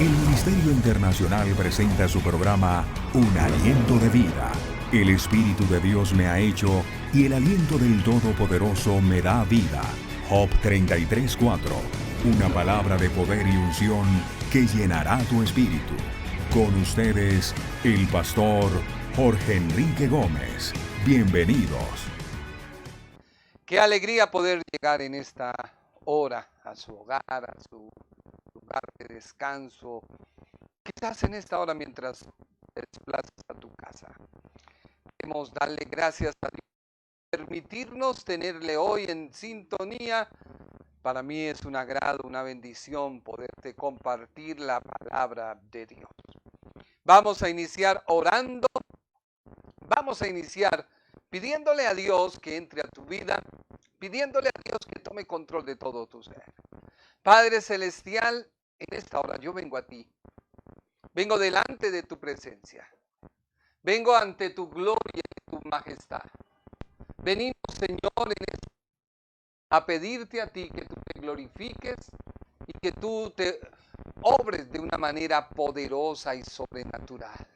El Ministerio Internacional presenta su programa Un Aliento de Vida. El Espíritu de Dios me ha hecho y el aliento del Todopoderoso me da vida. Job 33:4. Una palabra de poder y unción que llenará tu espíritu. Con ustedes, el pastor Jorge Enrique Gómez. Bienvenidos. Qué alegría poder llegar en esta hora a su hogar, a su lugar de descanso. Quizás en esta hora mientras te desplazas a tu casa. Queremos darle gracias a Dios por permitirnos tenerle hoy en sintonía. Para mí es un agrado, una bendición poderte compartir la palabra de Dios. Vamos a iniciar orando. Vamos a iniciar pidiéndole a Dios que entre a tu vida, pidiéndole a Dios que tome control de todo tu ser. Padre Celestial, en esta hora yo vengo a ti. Vengo delante de tu presencia. Vengo ante tu gloria y tu majestad. Venimos, Señor, a pedirte a ti que tú te glorifiques y que tú te obres de una manera poderosa y sobrenatural.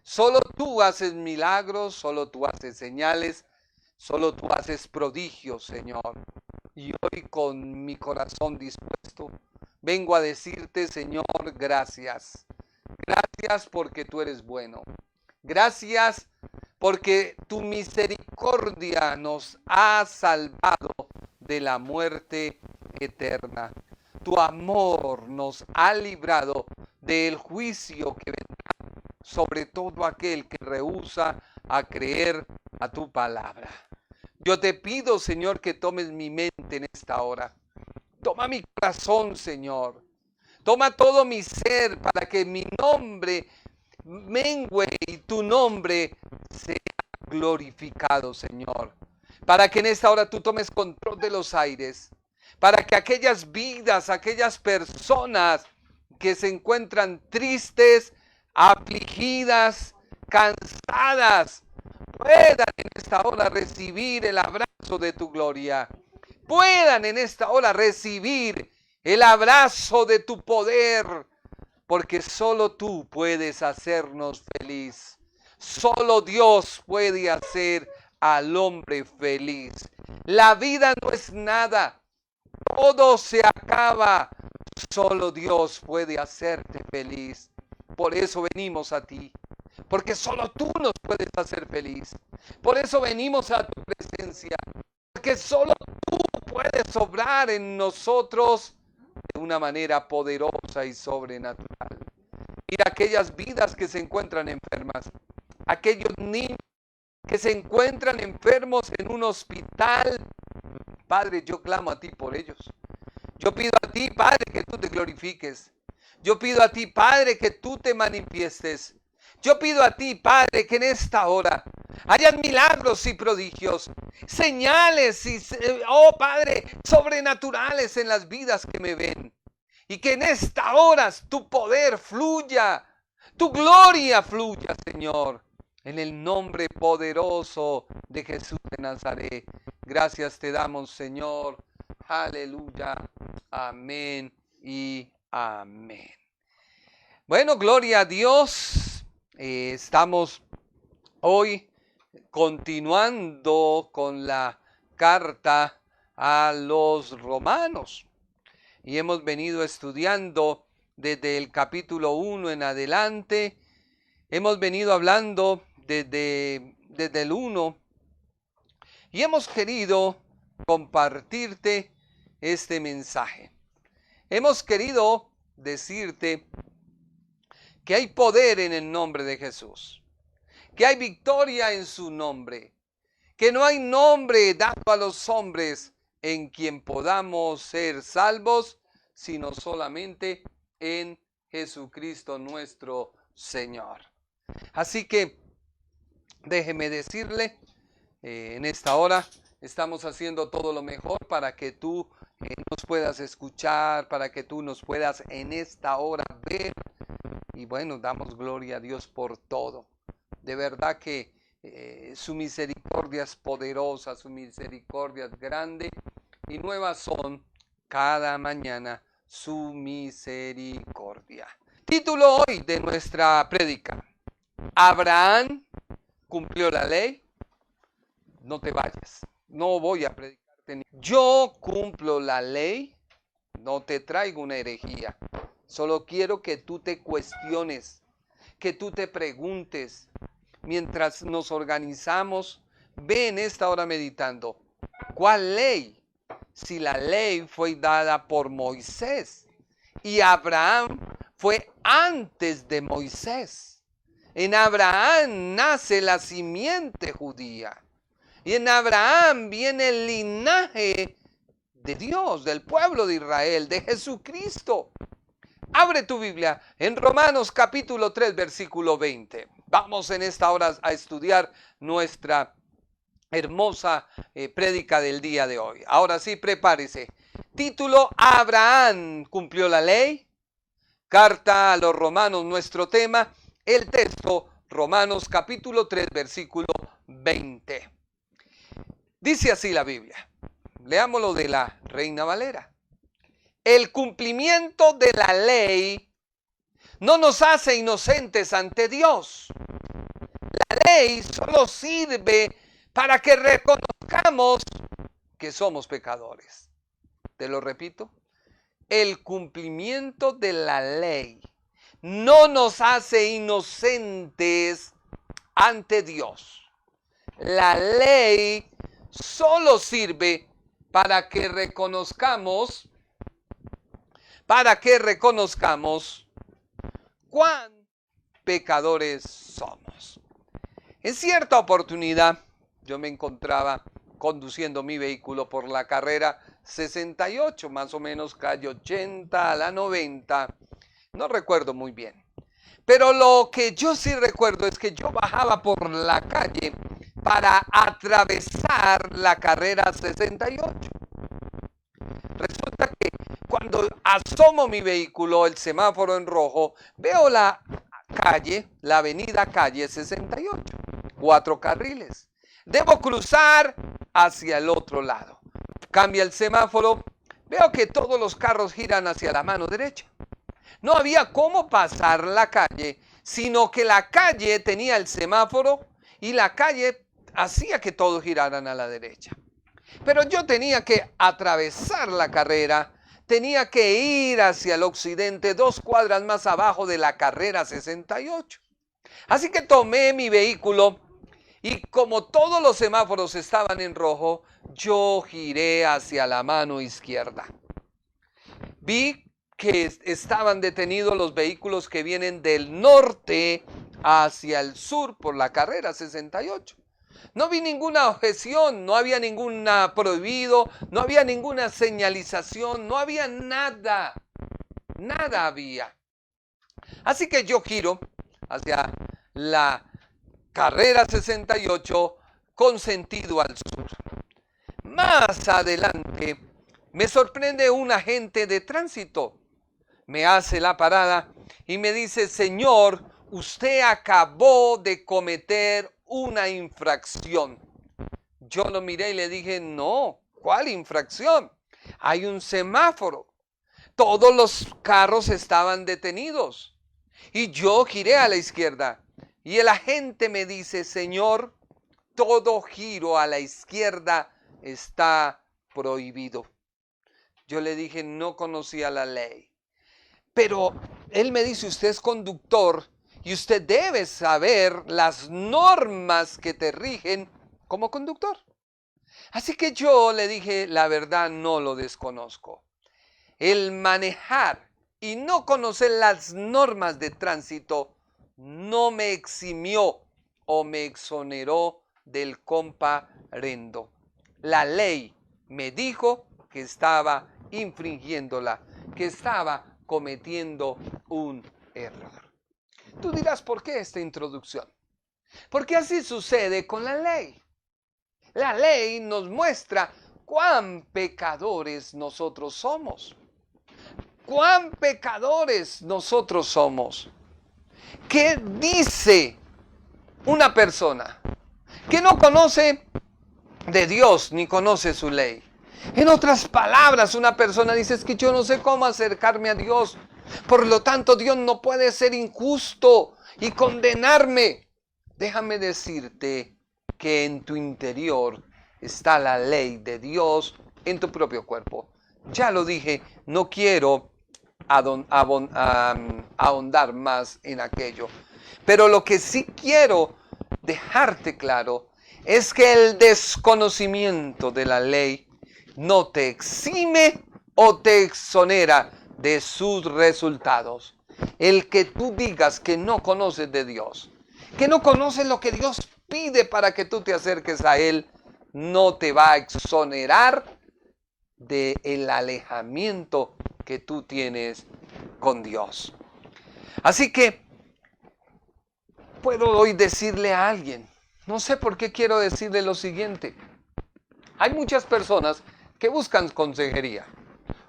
Solo tú haces milagros, solo tú haces señales, solo tú haces prodigios, Señor. Y hoy con mi corazón dispuesto, vengo a decirte, Señor, gracias. Gracias porque tú eres bueno. Gracias porque tu misericordia nos ha salvado de la muerte eterna. Tu amor nos ha librado del juicio que vendrá sobre todo aquel que rehúsa a creer a tu palabra. Yo te pido, Señor, que tomes mi mente en esta hora. Toma mi corazón, Señor. Toma todo mi ser para que mi nombre mengüe y tu nombre sea glorificado, Señor. Para que en esta hora tú tomes control de los aires. Para que aquellas vidas, aquellas personas que se encuentran tristes, afligidas, cansadas, puedan en esta hora recibir el abrazo de tu gloria. Puedan en esta hora recibir el abrazo de tu poder, porque solo tú puedes hacernos feliz. Solo Dios puede hacer al hombre feliz. La vida no es nada. Todo se acaba. Solo Dios puede hacerte feliz. Por eso venimos a ti. Porque solo tú nos puedes hacer feliz. Por eso venimos a tu presencia. Porque solo tú puedes obrar en nosotros de una manera poderosa y sobrenatural. Mira aquellas vidas que se encuentran enfermas. Aquellos niños que se encuentran enfermos en un hospital. Padre, yo clamo a ti por ellos. Yo pido a ti, Padre, que tú te glorifiques. Yo pido a ti, Padre, que tú te manifiestes. Yo pido a ti, Padre, que en esta hora hayan milagros y prodigios, señales y, oh Padre, sobrenaturales en las vidas que me ven. Y que en esta hora tu poder fluya, tu gloria fluya, Señor. En el nombre poderoso de Jesús de Nazaret. Gracias te damos, Señor. Aleluya. Amén y amén. Bueno, gloria a Dios. Estamos hoy continuando con la carta a los romanos. Y hemos venido estudiando desde el capítulo 1 en adelante. Hemos venido hablando desde el 1 y hemos querido compartirte este mensaje. Hemos querido decirte que hay poder en el nombre de Jesús, que hay victoria en su nombre, que no hay nombre dado a los hombres en quien podamos ser salvos, sino solamente en Jesucristo nuestro Señor. Así que déjeme decirle, en esta hora estamos haciendo todo lo mejor para que tú nos puedas escuchar, para que tú nos puedas en esta hora ver. Y bueno, damos gloria a Dios por todo. De verdad que su misericordia es poderosa, su misericordia es grande y nuevas son cada mañana su misericordia. Biblia. Título hoy de nuestra prédica: ¿Abraham cumplió la ley? No te vayas, no voy a predicarte. Yo cumplo la ley, no te traigo una herejía. Solo quiero que tú te cuestiones, que tú te preguntes. Mientras nos organizamos, ve en esta hora meditando. ¿Cuál ley? Si la ley fue dada por Moisés y Abraham fue antes de Moisés. En Abraham nace la simiente judía. Y en Abraham viene el linaje de Dios, del pueblo de Israel, de Jesucristo. Abre tu Biblia en Romanos capítulo 3, versículo 20. Vamos en esta hora a estudiar nuestra hermosa prédica del día de hoy. Ahora sí, prepárese. Título: Abraham cumplió la ley. Carta a los Romanos, nuestro tema. El texto, Romanos capítulo 3, versículo 20. Dice así la Biblia. Leámoslo de la Reina Valera. El cumplimiento de la ley no nos hace inocentes ante Dios. La ley solo sirve para que reconozcamos que somos pecadores. Te lo repito. El cumplimiento de la ley no nos hace inocentes ante Dios. La ley solo sirve para que reconozcamos cuán pecadores somos. En cierta oportunidad, yo me encontraba conduciendo mi vehículo por la carrera 68, más o menos calle 80 a la 90, no recuerdo muy bien. Pero lo que yo sí recuerdo es que yo bajaba por la calle para atravesar la carrera 68. Resulta que cuando asomo mi vehículo, el semáforo en rojo, veo la calle, la avenida calle 68, 4 carriles. Debo cruzar hacia el otro lado. Cambia el semáforo, veo que todos los carros giran hacia la mano derecha. No había cómo pasar la calle, sino que la calle tenía el semáforo y la calle hacía que todos giraran a la derecha. Pero yo tenía que atravesar la carrera, tenía que ir hacia el occidente, 2 cuadras más abajo de la carrera 68. Así que tomé mi vehículo y como todos los semáforos estaban en rojo, yo giré hacia la mano izquierda. Vi que estaban detenidos los vehículos que vienen del norte hacia el sur por la carrera 68. No vi ninguna objeción, no había ningún prohibido, no había ninguna señalización, no había nada, nada había. Así que yo giro hacia la carrera 68 con sentido al sur. Más adelante me sorprende un agente de tránsito. Me hace la parada y me dice: señor, usted acabó de cometer una infracción. Yo lo miré y le dije: no, ¿cuál infracción? Hay un semáforo. Todos los carros estaban detenidos. Y yo giré a la izquierda. Y el agente me dice: señor, todo giro a la izquierda está prohibido. Yo le dije: no conocía la ley. Pero él me dice: usted es conductor y usted debe saber las normas que te rigen como conductor. Así que yo le dije: la verdad, no lo desconozco. El manejar y no conocer las normas de tránsito no me eximió o me exoneró del comparendo. La ley me dijo que estaba infringiéndola, que estaba cometiendo un error. Tú dirás: ¿por qué esta introducción? Porque así sucede con la ley. La ley nos muestra cuán pecadores nosotros somos. Cuán pecadores nosotros somos. ¿Qué dice una persona que no conoce de Dios ni conoce su ley? En otras palabras, una persona dice: es que yo no sé cómo acercarme a Dios. Por lo tanto, Dios no puede ser injusto y condenarme. Déjame decirte que en tu interior está la ley de Dios en tu propio cuerpo. Ya lo dije, no quiero ahondar más en aquello. Pero lo que sí quiero dejarte claro es que el desconocimiento de la ley no te exime o te exonera de sus resultados. El que tú digas que no conoces de Dios, que no conoces lo que Dios pide para que tú te acerques a Él, no te va a exonerar del alejamiento que tú tienes con Dios. Así que puedo hoy decirle a alguien, no sé por qué quiero decirle lo siguiente. Hay muchas personas que buscan consejería.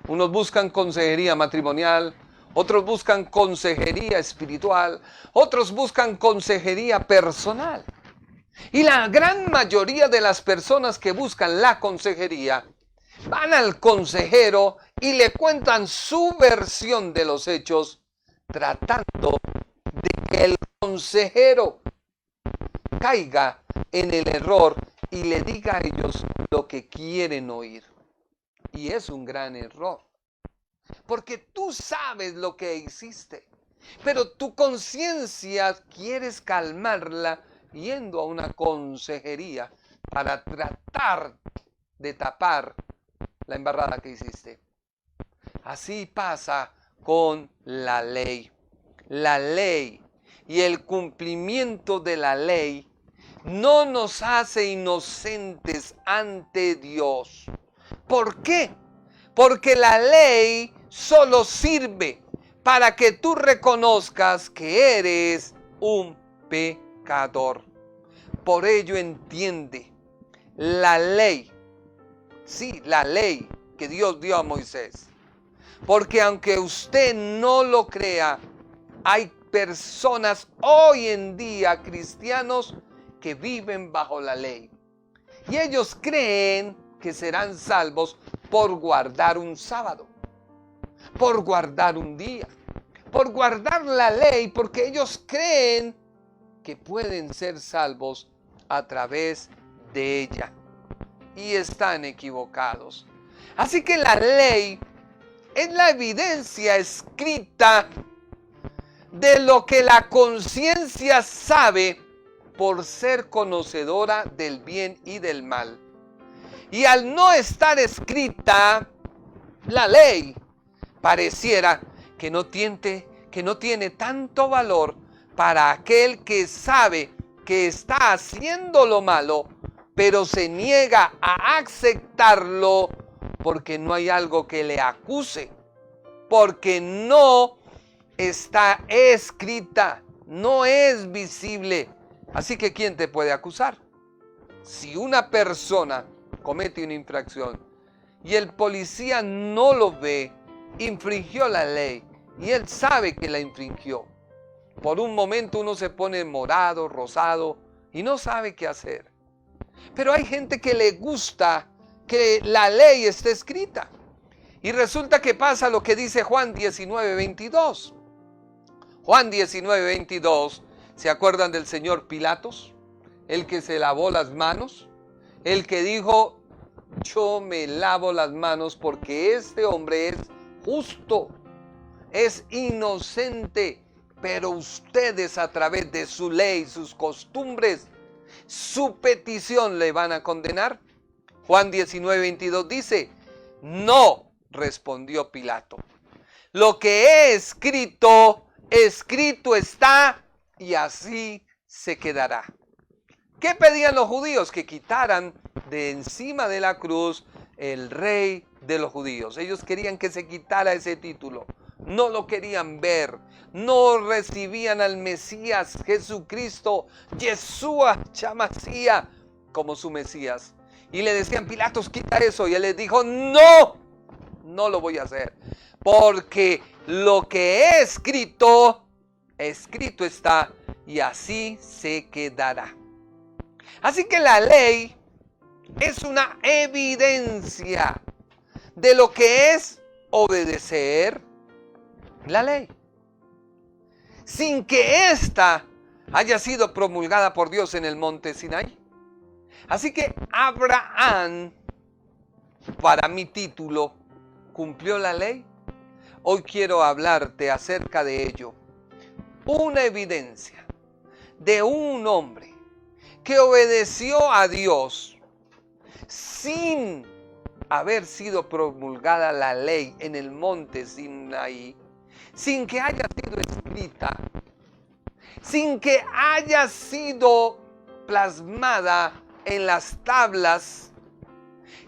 Unos buscan consejería matrimonial, otros buscan consejería espiritual, otros buscan consejería personal. Y la gran mayoría de las personas que buscan la consejería van al consejero y le cuentan su versión de los hechos, tratando de que el consejero caiga en el error y le diga a ellos lo que quieren oír. Y es un gran error, porque tú sabes lo que hiciste, pero tu conciencia quieres calmarla yendo a una consejería para tratar de tapar la embarrada que hiciste. Así pasa con la ley. La ley y el cumplimiento de la ley no nos hace inocentes ante Dios. ¿Por qué? Porque la ley solo sirve para que tú reconozcas que eres un pecador. Por ello entiende, la ley, sí, la ley que Dios dio a Moisés. Porque aunque usted no lo crea, hay personas hoy en día, cristianos, que viven bajo la ley. Y ellos creen que serán salvos por guardar un sábado, por guardar un día, por guardar la ley, porque ellos creen que pueden ser salvos a través de ella. Y están equivocados. Así que la ley es la evidencia escrita de lo que la conciencia sabe por ser conocedora del bien y del mal. Y al no estar escrita, la ley pareciera que no tiene tanto valor para aquel que sabe que está haciendo lo malo, pero se niega a aceptarlo porque no hay algo que le acuse, porque no está escrita, no es visible. Así que ¿quién te puede acusar? Si una persona comete una infracción y el policía no lo ve, infringió la ley y él sabe que la infringió. Por un momento uno se pone morado, rosado y no sabe qué hacer. Pero hay gente que le gusta que la ley esté escrita. Y resulta que pasa lo que dice Juan 19:22. Juan 19:22, ¿se acuerdan del señor Pilatos? El que se lavó las manos, el que dijo, yo me lavo las manos porque este hombre es justo, es inocente, pero ustedes a través de su ley, sus costumbres, su petición le van a condenar. Juan 19:22 dice, no, respondió Pilato, lo que he escrito, escrito está y así se quedará. ¿Qué pedían los judíos? Que quitaran de encima de la cruz el rey de los judíos. Ellos querían que se quitara ese título. No lo querían ver. No recibían al Mesías Jesucristo, Yeshua Chamasía, como su Mesías. Y le decían, Pilatos, quita eso. Y él les dijo, no, no lo voy a hacer. Porque lo que he escrito, escrito está y así se quedará. Así que la ley es una evidencia de lo que es obedecer la ley, sin que ésta haya sido promulgada por Dios en el monte Sinaí. Así que Abraham, para mi título, ¿cumplió la ley? Hoy quiero hablarte acerca de ello. Una evidencia de un hombre que obedeció a Dios sin haber sido promulgada la ley en el monte Sinaí, sin que haya sido escrita, sin que haya sido plasmada en las tablas,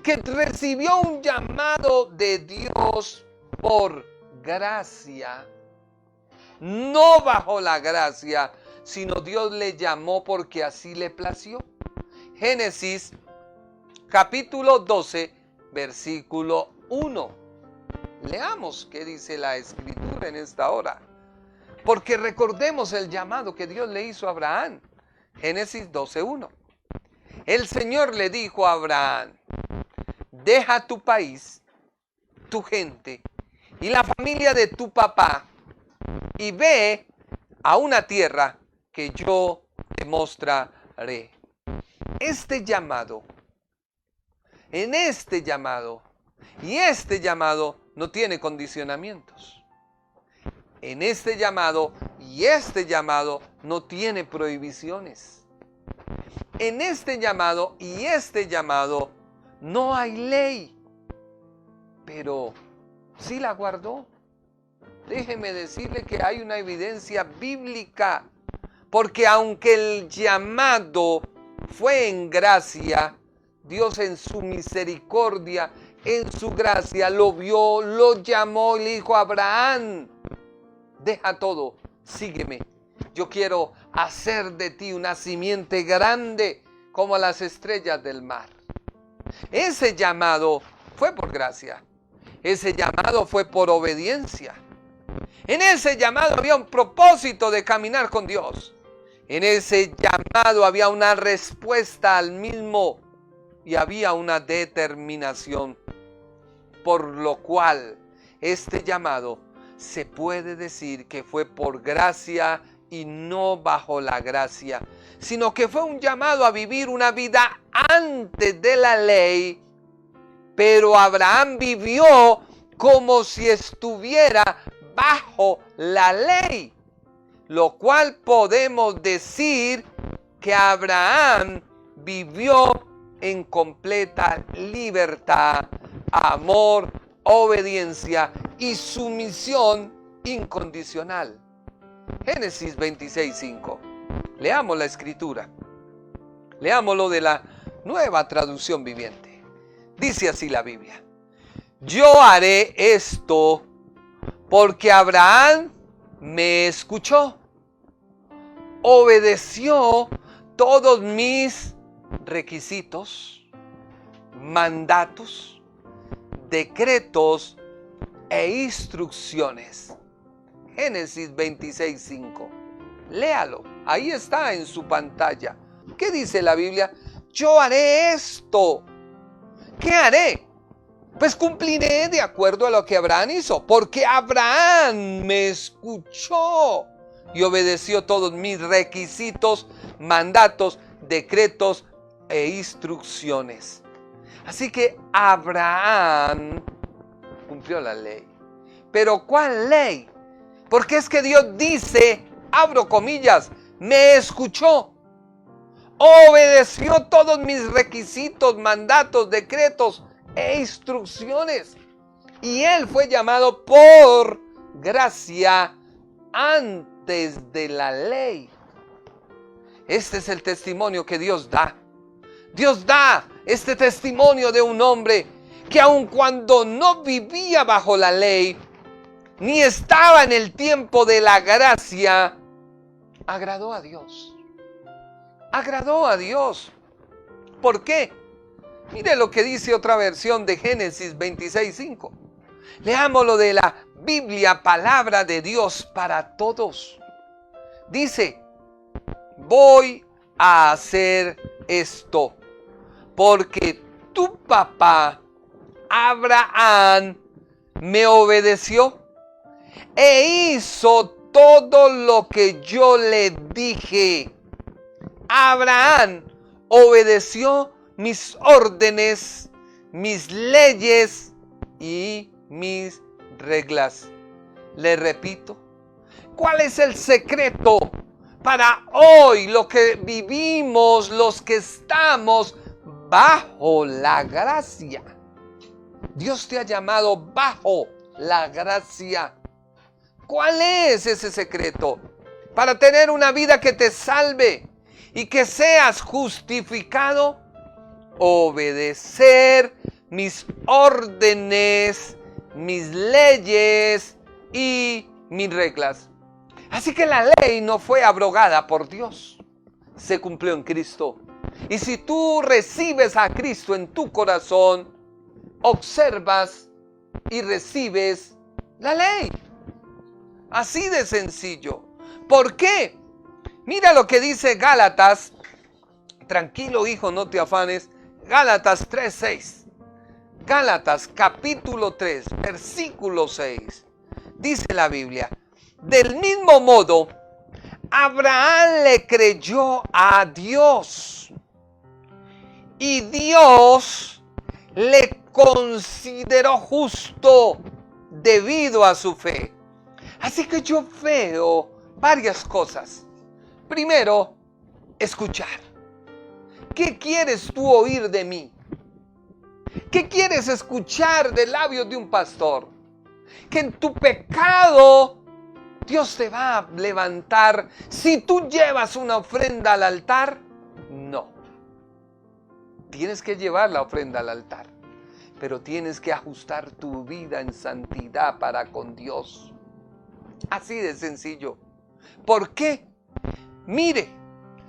que recibió un llamado de Dios por gracia, no bajo la gracia, sino Dios le llamó porque así le plació. Génesis capítulo 12, versículo 1. Leamos qué dice la Escritura en esta hora, porque recordemos el llamado que Dios le hizo a Abraham. Génesis 12, 1. El Señor le dijo a Abraham: deja tu país, tu gente y la familia de tu papá y ve a una tierra que yo te mostraré. Este llamado no tiene condicionamientos. En este llamado y este llamado no tiene prohibiciones. En este llamado y este llamado no hay ley, pero sí la guardó. Déjeme decirle que hay una evidencia bíblica, porque aunque el llamado fue en gracia, Dios en su misericordia, en su gracia, lo vio, lo llamó y le dijo: Abraham, deja todo, sígueme. Yo quiero hacer de ti una simiente grande como las estrellas del mar. Ese llamado fue por gracia. Ese llamado fue por obediencia. En ese llamado había un propósito de caminar con Dios. En ese llamado había una respuesta al mismo y había una determinación. Por lo cual este llamado se puede decir que fue por gracia y no bajo la gracia, sino que fue un llamado a vivir una vida antes de la ley, pero Abraham vivió como si estuviera bajo la ley, lo cual podemos decir que Abraham vivió en completa libertad, amor, obediencia y sumisión incondicional. Génesis 26:5. Leamos la Escritura. Leámoslo de la Nueva Traducción Viviente. Dice así la Biblia: yo haré esto porque Abraham me escuchó, obedeció todos mis requisitos, mandatos, decretos e instrucciones. Génesis 26:5. Léalo, ahí está en su pantalla. ¿Qué dice la Biblia? Yo haré esto. ¿Qué haré? Pues cumpliré de acuerdo a lo que Abraham hizo, porque Abraham me escuchó y obedeció todos mis requisitos, mandatos, decretos e instrucciones. Así que Abraham cumplió la ley. ¿Pero cuál ley? Porque es que Dios dice, abro comillas, me escuchó, obedeció todos mis requisitos, mandatos, decretos e instrucciones. Y él fue llamado por gracia antes de la ley. Este es el testimonio que Dios da. Dios da este testimonio de un hombre que aun cuando no vivía bajo la ley, ni estaba en el tiempo de la gracia, agradó a Dios. Agradó a Dios. ¿Por qué? Mire lo que dice otra versión de Génesis 26:5. Leámoslo de la Biblia, palabra de Dios para todos. Dice: voy a hacer esto porque tu papá Abraham me obedeció e hizo todo lo que yo le dije. Abraham obedeció mis órdenes, mis leyes y mis reglas. Le repito, ¿cuál es el secreto para hoy, lo que vivimos, los que estamos bajo la gracia? Dios te ha llamado bajo la gracia. ¿Cuál es ese secreto? Para tener una vida que te salve y que seas justificado, obedecer mis órdenes, mis leyes y mis reglas. Así que la ley no fue abrogada por Dios, se cumplió en Cristo. Y si tú recibes a Cristo en tu corazón, observas y recibes la ley. Así de sencillo. ¿Por qué? Mira lo que dice Gálatas. Tranquilo, hijo, no te afanes. Gálatas 3:6. Gálatas capítulo 3, versículo 6. Dice la Biblia: del mismo modo, Abraham le creyó a Dios y Dios le consideró justo debido a su fe. Así que yo veo varias cosas. Primero, escuchar. ¿Qué quieres tú oír de mí? ¿Qué quieres escuchar de labios de un pastor? Que en tu pecado Dios te va a levantar si tú llevas una ofrenda al altar. No. Tienes que llevar la ofrenda al altar, pero tienes que ajustar tu vida en santidad para con Dios. Así de sencillo. ¿Por qué? Mire,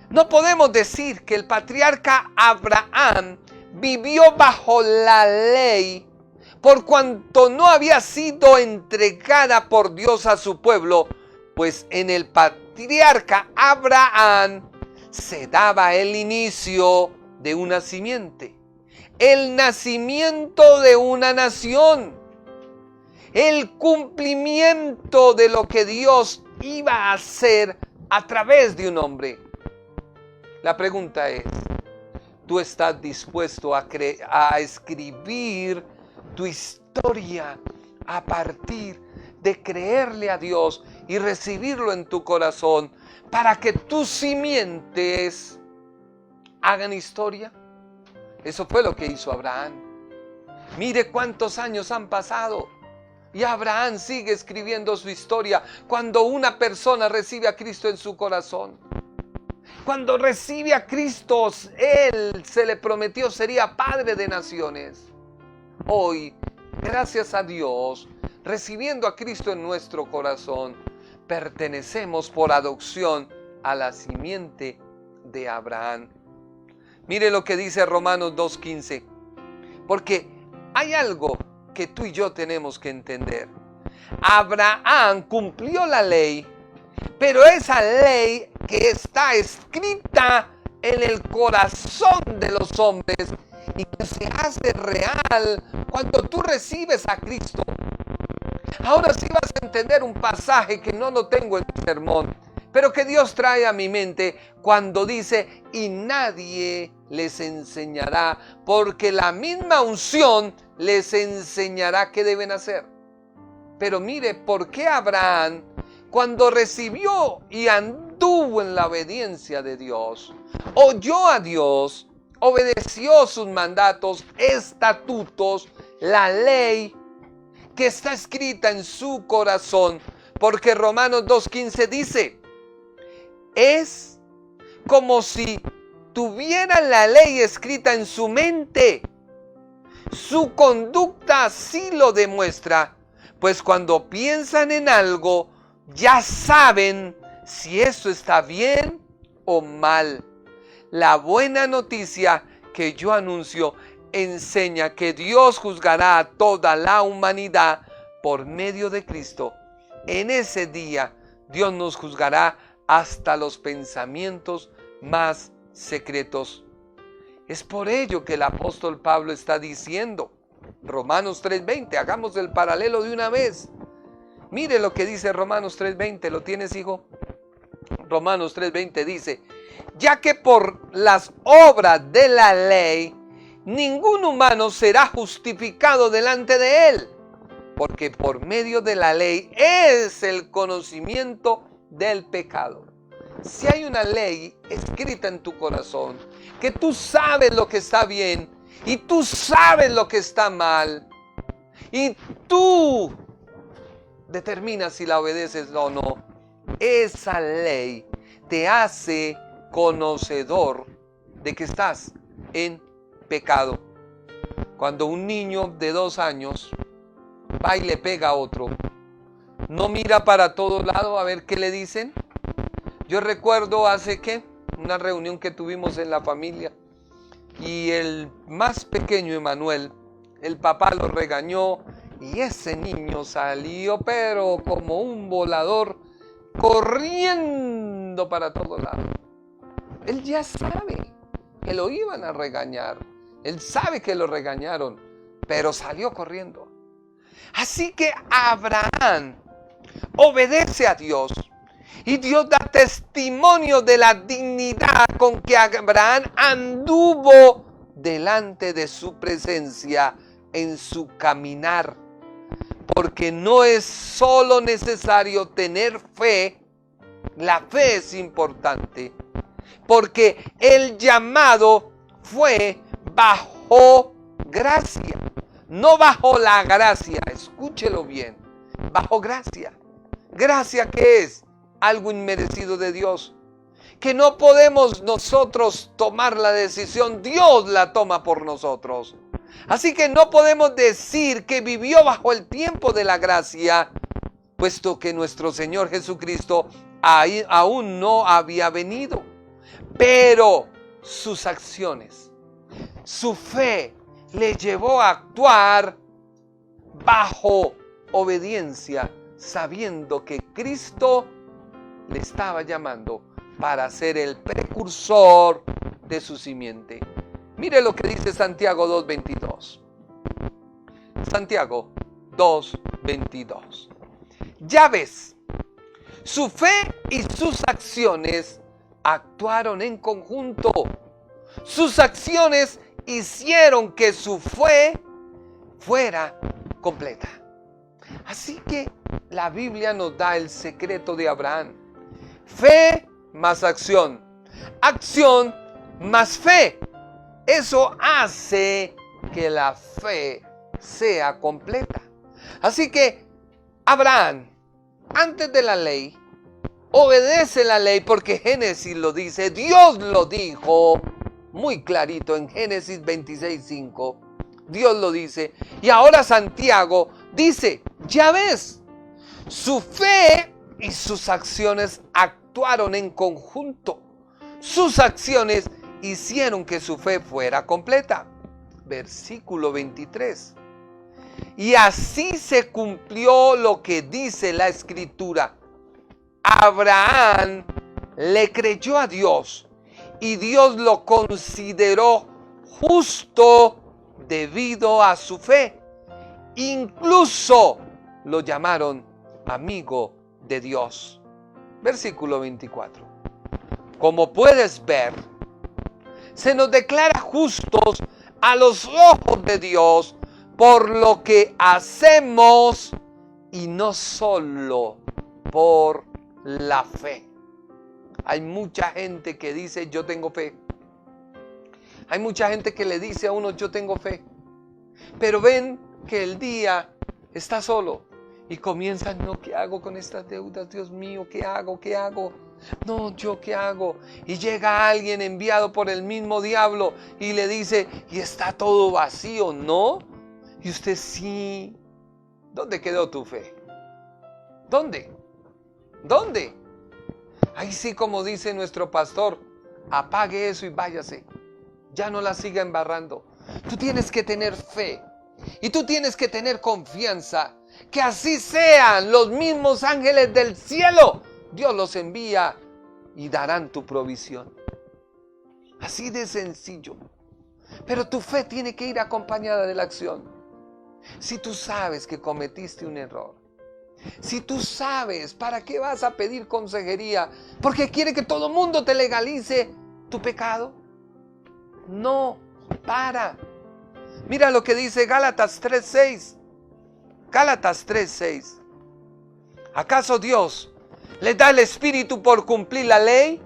no podemos decir que el patriarca Abraham vivió bajo la ley por cuanto no había sido entregada por Dios a su pueblo, pues en el patriarca Abraham se daba el inicio de una simiente, el nacimiento de una nación, el cumplimiento de lo que Dios iba a hacer a través de un hombre. La pregunta es, ¿tú estás dispuesto a escribir tu historia a partir de creerle a Dios y recibirlo en tu corazón para que tus simientes hagan historia? Eso fue lo que hizo Abraham. Mire cuántos años han pasado y Abraham sigue escribiendo su historia. Cuando una persona recibe a Cristo en su corazón, cuando recibe a Cristo, él se le prometió sería padre de naciones. Hoy, gracias a Dios, recibiendo a Cristo en nuestro corazón, pertenecemos por adopción a la simiente de Abraham. Mire lo que dice Romanos 2:15. Porque hay algo que tú y yo tenemos que entender. Abraham cumplió la ley, pero esa ley que está escrita en el corazón de los hombres y que se hace real cuando tú recibes a Cristo. Ahora sí vas a entender un pasaje que no lo tengo en mi sermón, pero que Dios trae a mi mente cuando dice: y nadie les enseñará, porque la misma unción les enseñará qué deben hacer. Pero mire, ¿por qué Abraham, cuando recibió y anduvo en la obediencia de Dios, oyó a Dios, obedeció sus mandatos, estatutos, la ley que está escrita en su corazón? Porque Romanos 2:15 dice: es como si tuvieran la ley escrita en su mente. Su conducta sí lo demuestra, pues cuando piensan en algo, ya saben si eso está bien o mal. La buena noticia que yo anuncio enseña que Dios juzgará a toda la humanidad por medio de Cristo. En ese día, Dios nos juzgará hasta los pensamientos más secretos. Es por ello que el apóstol Pablo está diciendo, Romanos 3:20, hagamos el paralelo de una vez. Mire lo que dice Romanos 3:20. ¿Lo tienes, hijo? Romanos 3:20 dice: ya que por las obras de la ley ningún humano será justificado delante de él, porque por medio de la ley es el conocimiento del pecado. Si hay una ley escrita en tu corazón, que tú sabes lo que está bien y tú sabes lo que está mal, y tú determinas si la obedeces o no, esa ley te hace conocedor de que estás en pecado. Cuando un niño de 2 años va y le pega a otro, no mira para todos lados a ver qué le dicen. Yo recuerdo hace una reunión que tuvimos en la familia, y el más pequeño, Emanuel, el papá lo regañó y ese niño salió pero como un volador, corriendo para todos lados. Él ya sabe que lo iban a regañar, él sabe que lo regañaron, pero salió corriendo. Así que Abraham obedece a Dios, y Dios da testimonio de la dignidad con que Abraham anduvo delante de su presencia en su caminar. Porque no es solo necesario tener fe, la fe es importante, porque el llamado fue bajo gracia, no bajo la gracia, escúchelo bien, bajo gracia. ¿Gracia qué es? Algo inmerecido de Dios, que no podemos nosotros tomar la decisión, Dios la toma por nosotros. Así que no podemos decir que vivió bajo el tiempo de la gracia, puesto que nuestro Señor Jesucristo aún no había venido. Pero sus acciones, su fe le llevó a actuar bajo obediencia, sabiendo que Cristo le estaba llamando para ser el precursor de su simiente. Mire lo que dice Santiago 2:22. Santiago 2:22. Ya ves, su fe y sus acciones actuaron en conjunto. Sus acciones hicieron que su fe fuera completa. Así que la Biblia nos da el secreto de Abraham. Fe más acción. Acción más fe. Eso hace que la fe sea completa. Así que Abraham, antes de la ley, obedece la ley porque Génesis lo dice. Dios lo dijo muy clarito en Génesis 26:5. Dios lo dice. Y ahora Santiago dice, ya ves, su fe y sus acciones actuaron en conjunto. Sus acciones hicieron que su fe fuera completa. Versículo 23. Y así se cumplió lo que dice la Escritura. Abraham le creyó a Dios y Dios lo consideró justo debido a su fe. Incluso lo llamaron amigo de Dios. Versículo 24. Como puedes ver, se nos declara justos a los ojos de Dios por lo que hacemos y no solo por la fe. Hay mucha gente que dice yo tengo fe. Hay mucha gente que le dice a uno yo tengo fe. Pero ven que el día está solo y comienzan, no, ¿qué hago con estas deudas? Dios mío, ¿qué hago? ¿Qué hago? No, ¿yo qué hago? Y llega alguien enviado por el mismo diablo y le dice, y está todo vacío, ¿no? Y usted sí. ¿Dónde quedó tu fe? ¿Dónde? ¿Dónde? Ahí sí, como dice nuestro pastor, apague eso y váyase. Ya no la siga embarrando. Tú tienes que tener fe y tú tienes que tener confianza. Que así sean los mismos ángeles del cielo. Dios los envía y darán tu provisión. Así de sencillo. Pero tu fe tiene que ir acompañada de la acción. Si tú sabes que cometiste un error, Si tú sabes, ¿para qué vas a pedir consejería? ¿Porque quiere que todo el mundo te legalice tu pecado? No, para. Mira lo que dice Gálatas 3:6. Gálatas 3:6. ¿Acaso Dios les da el Espíritu por cumplir la ley?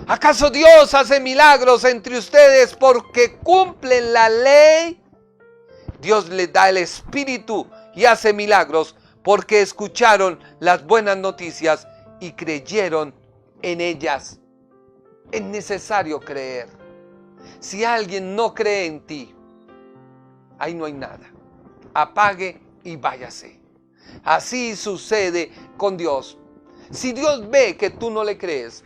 ¿Acaso Dios hace milagros entre ustedes porque cumplen la ley? Dios les da el Espíritu y hace milagros porque escucharon las buenas noticias y creyeron en ellas. Es necesario creer. Si alguien no cree en ti, ahí no hay nada. Apague y váyase. Así sucede con Dios. Si Dios ve que tú no le crees,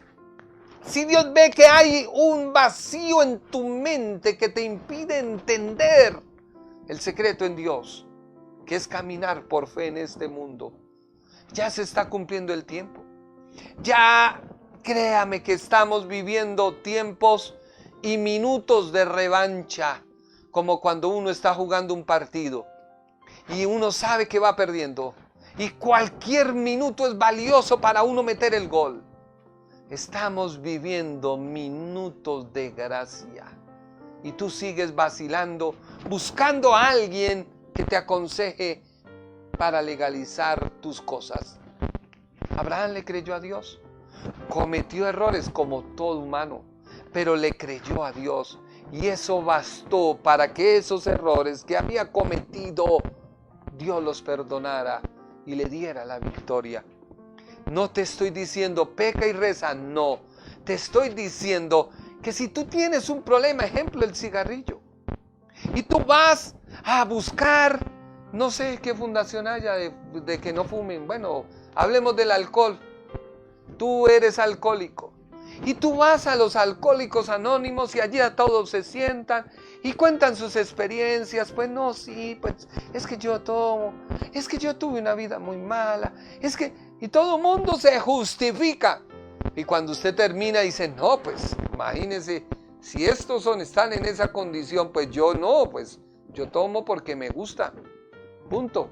si Dios ve que hay un vacío en tu mente que te impide entender el secreto en Dios, que es caminar por fe en este mundo, ya se está cumpliendo el tiempo. Ya créame que estamos viviendo tiempos y minutos de revancha, como cuando uno está jugando un partido y uno sabe que va perdiendo y cualquier minuto es valioso para uno meter el gol. Estamos viviendo minutos de gracia y tú sigues vacilando, buscando a alguien que te aconseje para legalizar tus cosas. Abraham le creyó a Dios, cometió errores como todo humano, pero le creyó a Dios y eso bastó para que esos errores que había cometido, Dios los perdonara y le diera la victoria. No te estoy diciendo peca y reza, no. Te estoy diciendo que si tú tienes un problema, ejemplo el cigarrillo, y tú vas a buscar, no sé qué fundación haya de que no fumen, bueno, hablemos del alcohol. Tú eres alcohólico y tú vas a los alcohólicos anónimos y allí a todos se sientan y cuentan sus experiencias. Pues no, sí, pues es que yo tomo, es que yo tuve una vida muy mala, es que... Y todo el mundo se justifica. Y cuando usted termina dice, no, pues imagínese, si estos están en esa condición, pues yo no, pues yo tomo porque me gusta. Punto.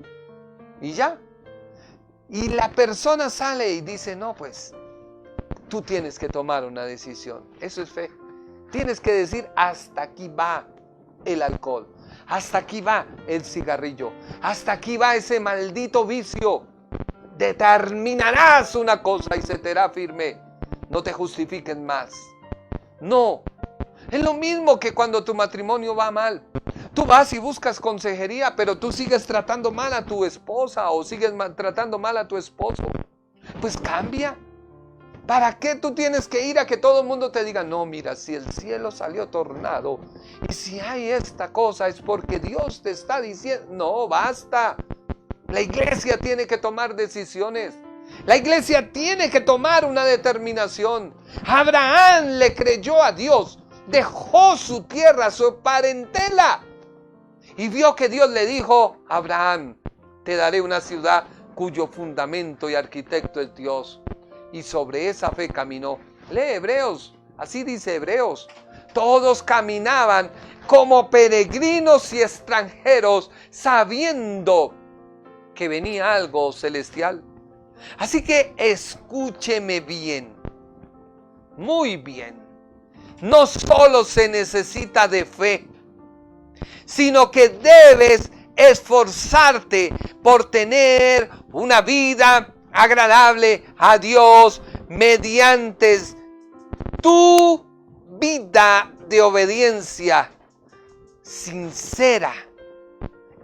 Y ya. Y la persona sale y dice, no, pues tú tienes que tomar una decisión. Eso es fe. Tienes que decir, hasta aquí va el alcohol. Hasta aquí va el cigarrillo. Hasta aquí va ese maldito vicio. Determinarás una cosa y se te hará firme. No te justifiques más. No. Es lo mismo que cuando tu matrimonio va mal. Tú vas y buscas consejería, pero tú sigues tratando mal a tu esposa o sigues tratando mal a tu esposo. Pues cambia. ¿Para qué tú tienes que ir a que todo el mundo te diga, no, mira, si el cielo salió tornado y si hay esta cosa es porque Dios te está diciendo? No, basta. La iglesia tiene que tomar decisiones. La iglesia tiene que tomar una determinación. Abraham le creyó a Dios. Dejó su tierra, su parentela. Y vio que Dios le dijo, Abraham, te daré una ciudad cuyo fundamento y arquitecto es Dios. Y sobre esa fe caminó. Lee Hebreos, así dice Hebreos. Todos caminaban como peregrinos y extranjeros, sabiendo que venía algo celestial. Así que escúcheme bien, muy bien. No solo se necesita de fe, sino que debes esforzarte por tener una vida agradable a Dios mediante tu vida de obediencia sincera,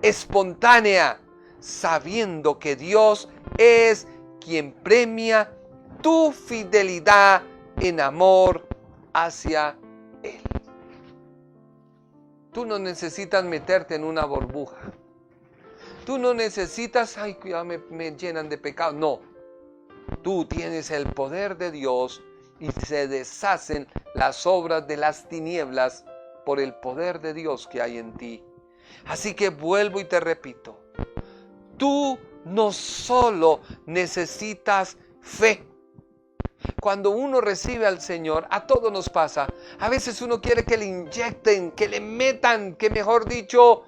espontánea, sabiendo que Dios es quien premia tu fidelidad en amor hacia Él. Tú no necesitas meterte en una burbuja. Tú no necesitas, ay, cuidado, me llenan de pecado. No, tú tienes el poder de Dios y se deshacen las obras de las tinieblas por el poder de Dios que hay en ti. Así que vuelvo y te repito, tú no solo necesitas fe. Cuando uno recibe al Señor, a todos nos pasa. A veces uno quiere que le inyecten, que le metan, que mejor dicho,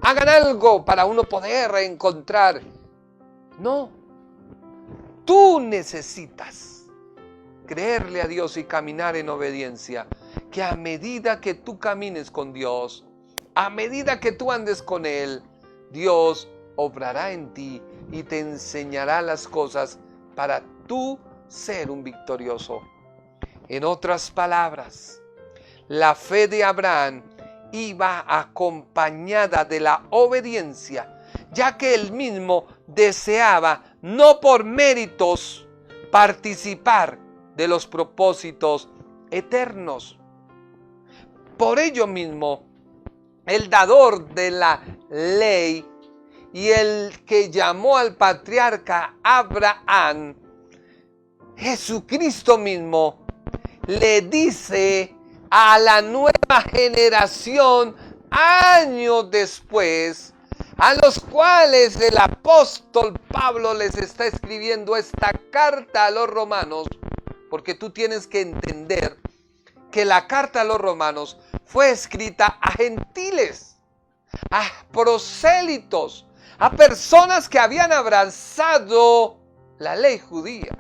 hagan algo para uno poder encontrar No. Tú necesitas creerle a Dios y caminar en obediencia. Que a medida que tú camines con Dios, a medida que tú andes con Él, Dios obrará en ti y te enseñará las cosas para tú ser un victorioso. En otras palabras, la fe de Abraham iba acompañada de la obediencia, ya que él mismo deseaba, no por méritos, participar de los propósitos eternos. Por ello mismo, el dador de la ley y el que llamó al patriarca Abraham, Jesucristo mismo, le dice a la nueva generación años después, a los cuales el apóstol Pablo les está escribiendo esta carta a los romanos, porque tú tienes que entender que la carta a los romanos fue escrita a gentiles, a prosélitos, a personas que habían abrazado la ley judía.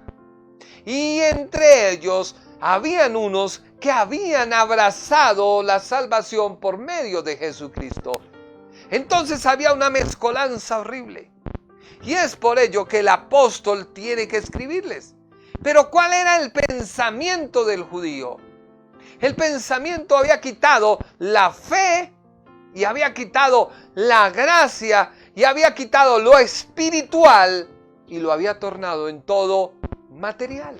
Y entre ellos habían unos que habían abrazado la salvación por medio de Jesucristo. Entonces había una mezcolanza horrible. Y es por ello que el apóstol tiene que escribirles. Pero ¿cuál era el pensamiento del judío? El pensamiento había quitado la fe y había quitado la gracia y había quitado lo espiritual y lo había tornado en todo material.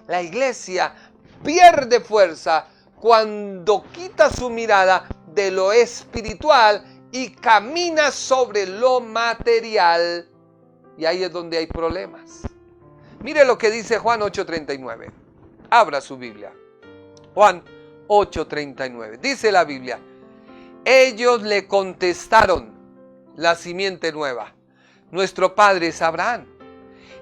La iglesia pierde fuerza cuando quita su mirada de lo espiritual y camina sobre lo material. Y ahí es donde hay problemas. Mire lo que dice Juan 8:39. Abra su Biblia. Juan 8:39. Dice la Biblia: ellos le contestaron, la simiente nueva, nuestro padre es Abraham.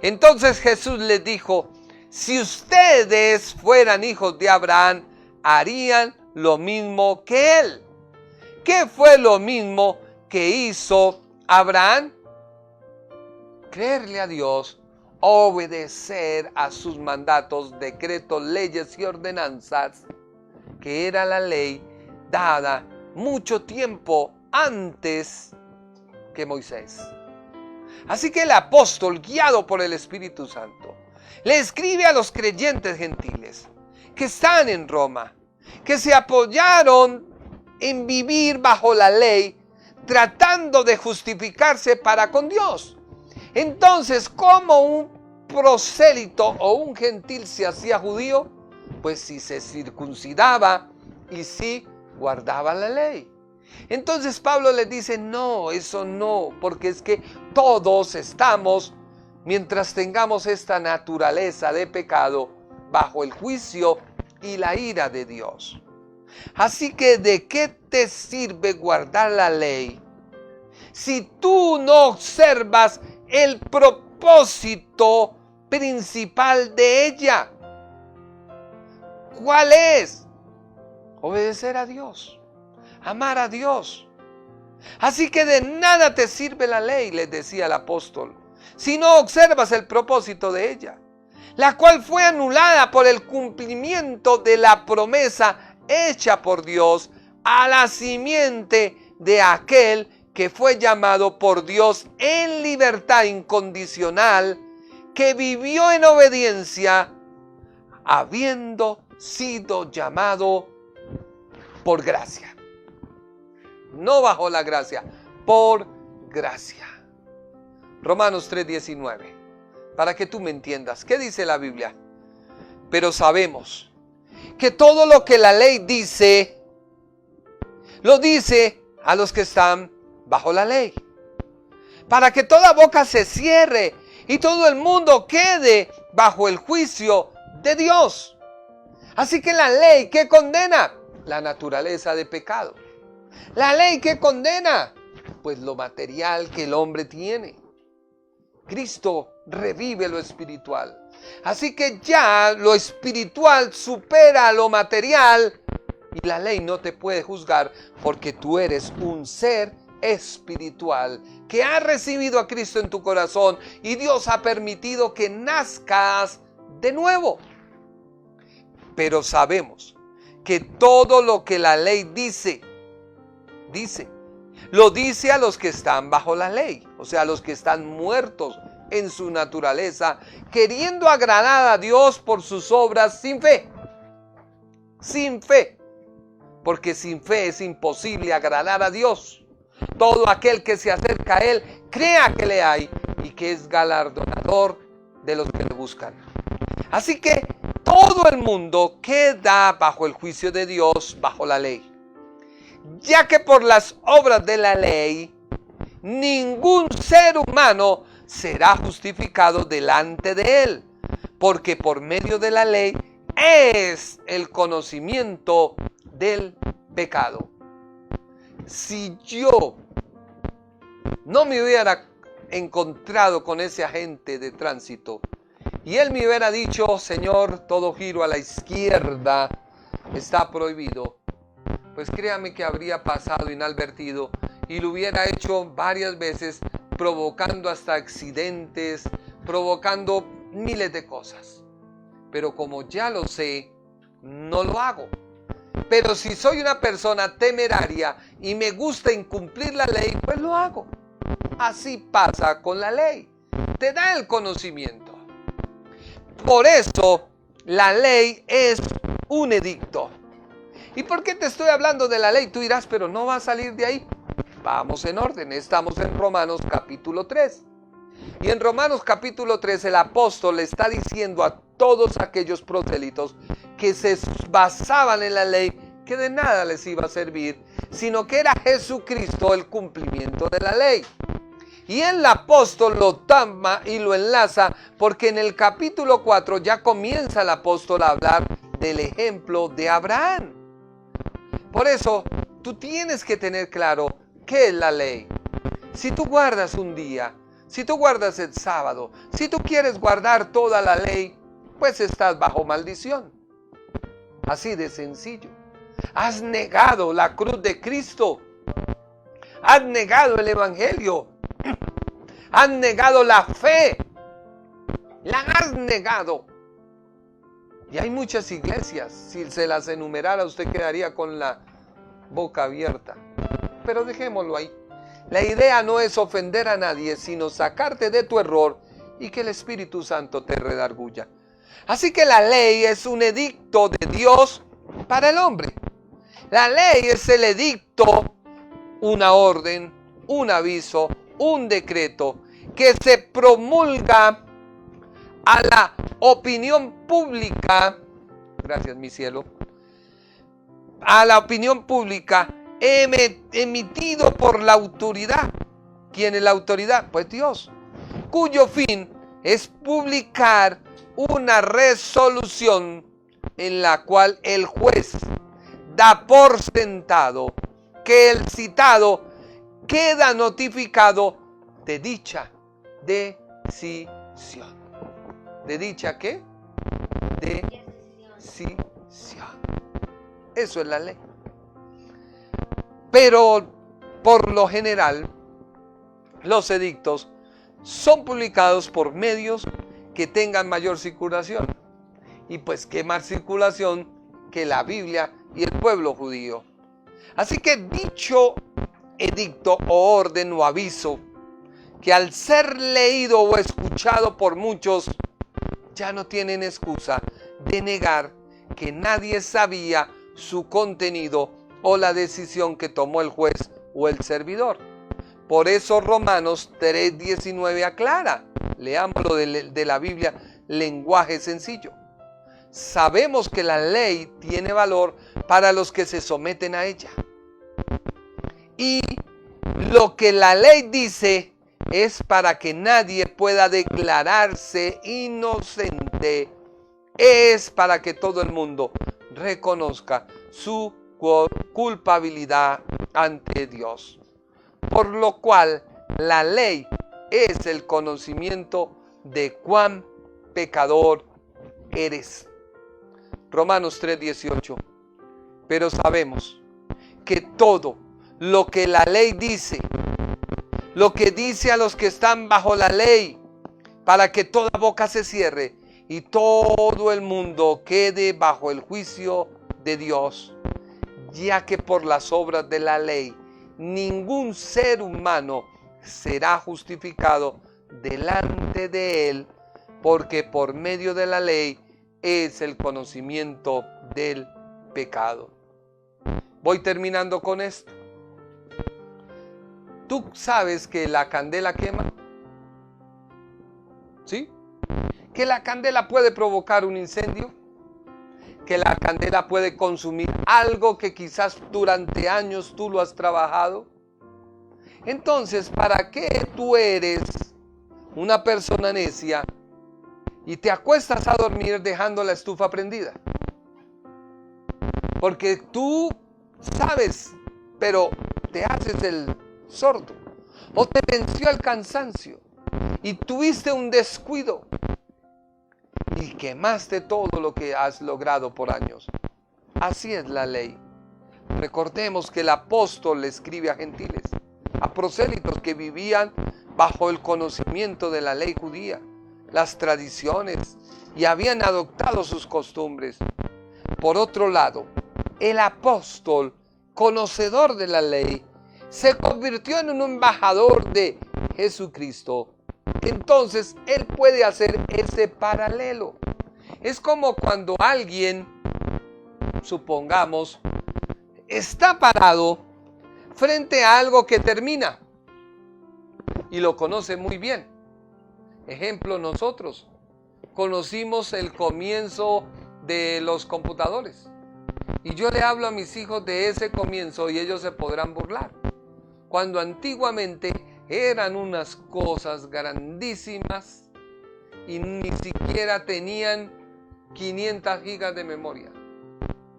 Entonces Jesús les dijo: si ustedes fueran hijos de Abraham, harían lo mismo que él. ¿Qué fue lo mismo que hizo Abraham? Creerle a Dios, obedecer a sus mandatos, decretos, leyes y ordenanzas, que era la ley dada mucho tiempo antes que Moisés. Así que el apóstol, guiado por el Espíritu Santo, le escribe a los creyentes gentiles que están en Roma, que se apoyaron en vivir bajo la ley, tratando de justificarse para con Dios. Entonces, ¿cómo un prosélito o un gentil se hacía judío? Pues si se circuncidaba y si guardaba la ley. Entonces Pablo les dice: no, eso no, porque es que todos estamos, mientras tengamos esta naturaleza de pecado, bajo el juicio y la ira de Dios. Así que ¿de qué te sirve guardar la ley si tú no observas el propósito principal de ella? ¿Cuál es? Obedecer a Dios, amar a Dios. Así que de nada te sirve la ley, les decía el apóstol, si no observas el propósito de ella, la cual fue anulada por el cumplimiento de la promesa hecha por Dios a la simiente de aquel que fue llamado por Dios en libertad incondicional, que vivió en obediencia, habiendo sido llamado por gracia. No bajo la gracia, por gracia. Romanos 3:19. Para que tú me entiendas, ¿qué dice la Biblia? Pero sabemos que todo lo que la ley dice, lo dice a los que están bajo la ley, para que toda boca se cierre y todo el mundo quede bajo el juicio de Dios. Así que la ley, ¿qué condena? La naturaleza de pecado. La ley, ¿qué condena? Pues lo material que el hombre tiene. Cristo revive lo espiritual. Así que ya lo espiritual supera a lo material y la ley no te puede juzgar porque tú eres un ser espiritual, que has recibido a Cristo en tu corazón y Dios ha permitido que nazcas de nuevo. Pero sabemos que todo lo que la ley dice, lo dice a los que están bajo la ley, o sea, a los que están muertos en su naturaleza, queriendo agradar a Dios por sus obras sin fe. Sin fe. Porque sin fe es imposible agradar a Dios. Todo aquel que se acerca a Él, crea que le hay y que es galardonador de los que le buscan. Así que todo el mundo queda bajo el juicio de Dios, bajo la ley. Ya que por las obras de la ley, ningún ser humano será justificado delante de Él. Porque por medio de la ley es el conocimiento del pecado. Si yo no me hubiera encontrado con ese agente de tránsito y él me hubiera dicho, Señor, todo giro a la izquierda está prohibido, pues créame que habría pasado inadvertido y lo hubiera hecho varias veces, provocando hasta accidentes, provocando miles de cosas. Pero como ya lo sé, no lo hago. Pero si soy una persona temeraria y me gusta incumplir la ley, pues lo hago. Así pasa con la ley. Te da el conocimiento. Por eso, la ley es un edicto. ¿Y por qué te estoy hablando de la ley? Tú dirás, pero no va a salir de ahí. Vamos en orden. Estamos en Romanos capítulo 3. Y en Romanos capítulo 3 el apóstol le está diciendo a todos aquellos prosélitos que se basaban en la ley, que de nada les iba a servir, sino que era Jesucristo el cumplimiento de la ley. Y el apóstol lo toma y lo enlaza porque en el capítulo 4 ya comienza el apóstol a hablar del ejemplo de Abraham. Por eso tú tienes que tener claro qué es la ley. Si tú guardas un día, si tú guardas el sábado, si tú quieres guardar toda la ley, pues estás bajo maldición. Así de sencillo. Has negado la cruz de Cristo. Has negado el evangelio. Has negado la fe. La has negado. Y hay muchas iglesias. Si se las enumerara, usted quedaría con la boca abierta. Pero dejémoslo ahí. La idea no es ofender a nadie, sino sacarte de tu error y que el Espíritu Santo te redarguya. Así que la ley es un edicto de Dios para el hombre. La ley es el edicto, una orden, un aviso, un decreto que se promulga a la opinión pública, gracias mi cielo, a la opinión pública emitido por la autoridad. ¿Quién es la autoridad? Pues Dios, cuyo fin es publicar una resolución en la cual el juez da por sentado que el citado queda notificado de dicha decisión. ¿De dicha qué? Decisión. Eso es la ley. Pero por lo general, los edictos son publicados por medios que tengan mayor circulación. Y pues qué más circulación que la Biblia y el pueblo judío. Así que dicho edicto o orden o aviso, que al ser leído o escuchado por muchos, ya no tienen excusa de negar que nadie sabía su contenido o la decisión que tomó el juez o el servidor. Por eso Romanos 3:19 aclara, leámoslo de la Biblia, lenguaje sencillo. Sabemos que la ley tiene valor para los que se someten a ella. Y lo que la ley dice es para que nadie pueda declararse inocente. Es para que todo el mundo reconozca su culpabilidad ante Dios. Por lo cual la ley es el conocimiento de cuán pecador eres. Romanos 3:18. Pero sabemos que todo lo que la ley dice, lo que dice a los que están bajo la ley, para que toda boca se cierre y todo el mundo quede bajo el juicio de Dios, ya que por las obras de la ley ningún ser humano será justificado delante de él, porque por medio de la ley es el conocimiento del pecado. Voy terminando con esto. ¿Tú sabes que la candela quema? ¿Sí? ¿Que la candela puede provocar un incendio? ¿Que la candela puede consumir algo que quizás durante años tú lo has trabajado? Entonces, ¿para qué tú eres una persona necia y te acuestas a dormir dejando la estufa prendida? Porque tú sabes, pero te haces el sordo, o te venció el cansancio y tuviste un descuido y quemaste todo lo que has logrado por años. Así es la ley. Recordemos que el apóstol le escribe a gentiles, a prosélitos que vivían bajo el conocimiento de la ley judía, las tradiciones, y habían adoptado sus costumbres. Por otro lado, el apóstol, conocedor de la ley, se convirtió en un embajador de Jesucristo. Entonces, él puede hacer ese paralelo. Es como cuando alguien, supongamos, está parado frente a algo que termina y lo conoce muy bien. Ejemplo, nosotros conocimos el comienzo de los computadores. Y yo le hablo a mis hijos de ese comienzo y ellos se podrán burlar. Cuando antiguamente eran unas cosas grandísimas y ni siquiera tenían 500 gigas de memoria.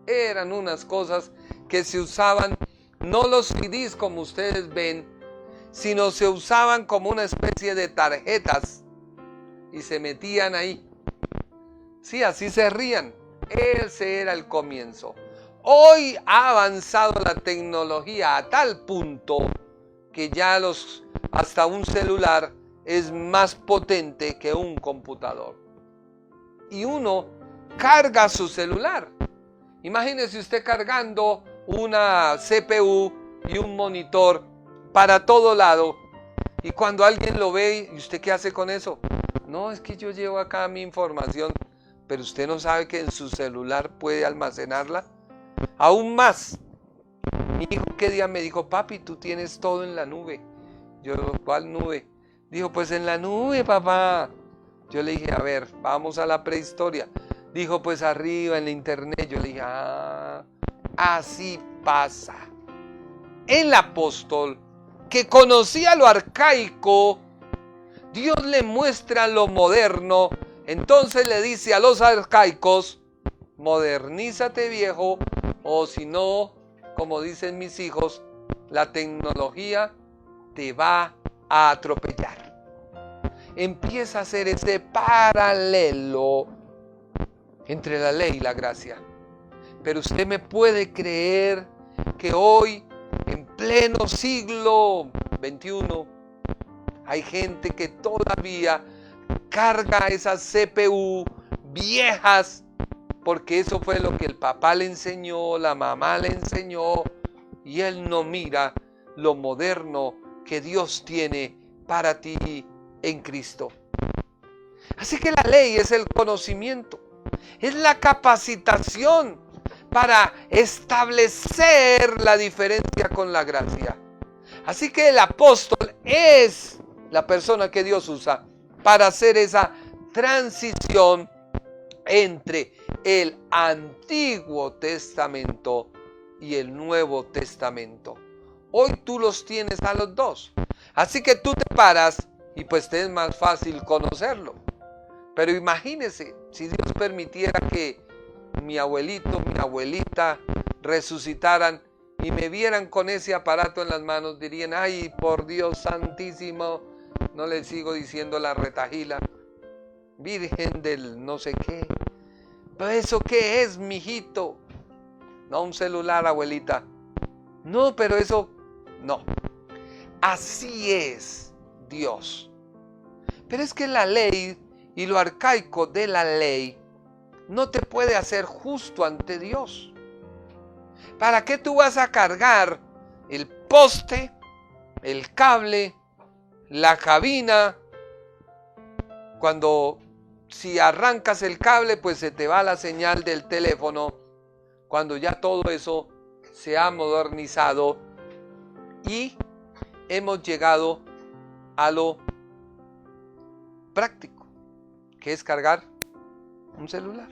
Eran unas cosas que se usaban, no los CDs como ustedes ven, sino se usaban como una especie de tarjetas y se metían ahí. Sí, así se rían. Ese era el comienzo. Hoy ha avanzado la tecnología a tal punto que ya hasta un celular es más potente que un computador. Y uno carga su celular. Imagínese usted cargando una CPU y un monitor para todo lado. Y cuando alguien lo ve, ¿y usted qué hace con eso? No, es que yo llevo acá mi información, pero usted no sabe que en su celular puede almacenarla. Aún más, mi hijo qué día me dijo, papi, tú tienes todo en la nube. Yo, ¿cuál nube? Dijo, pues en la nube, papá. Yo le dije, a ver, vamos a la prehistoria. Dijo, pues arriba en la internet. Yo le dije, así pasa. El apóstol, que conocía lo arcaico, Dios le muestra lo moderno. Entonces le dice a los arcaicos, modernízate, viejo, o si no, como dicen mis hijos, la tecnología te va a atropellar. Empieza a hacer ese paralelo entre la ley y la gracia. Pero usted me puede creer que hoy, en pleno siglo XXI, hay gente que todavía carga esas CPU viejas, porque eso fue lo que el papá le enseñó, la mamá le enseñó, y él no mira lo moderno que Dios tiene para ti en Cristo. Así que la ley es el conocimiento, es la capacitación para establecer la diferencia con la gracia. Así que el apóstol es la persona que Dios usa para hacer esa transición entre el Antiguo Testamento y el Nuevo Testamento. Hoy tú los tienes a los dos. Así que tú te paras y pues te es más fácil conocerlo. Pero imagínese si Dios permitiera que mi abuelito, mi abuelita resucitaran y me vieran con ese aparato en las manos, dirían, ay, por Dios santísimo, no le sigo diciendo la retajila, virgen del no sé qué. ¿Pero eso qué es, mijito? No, un celular, abuelita. No, pero eso, No, así es Dios. Pero es que la ley y lo arcaico de la ley no te puede hacer justo ante Dios. ¿Para qué tú vas a cargar el poste, el cable, la cabina? Cuando si arrancas el cable, pues se te va la señal del teléfono. Cuando ya todo eso se ha modernizado y hemos llegado a lo práctico, que es cargar un celular.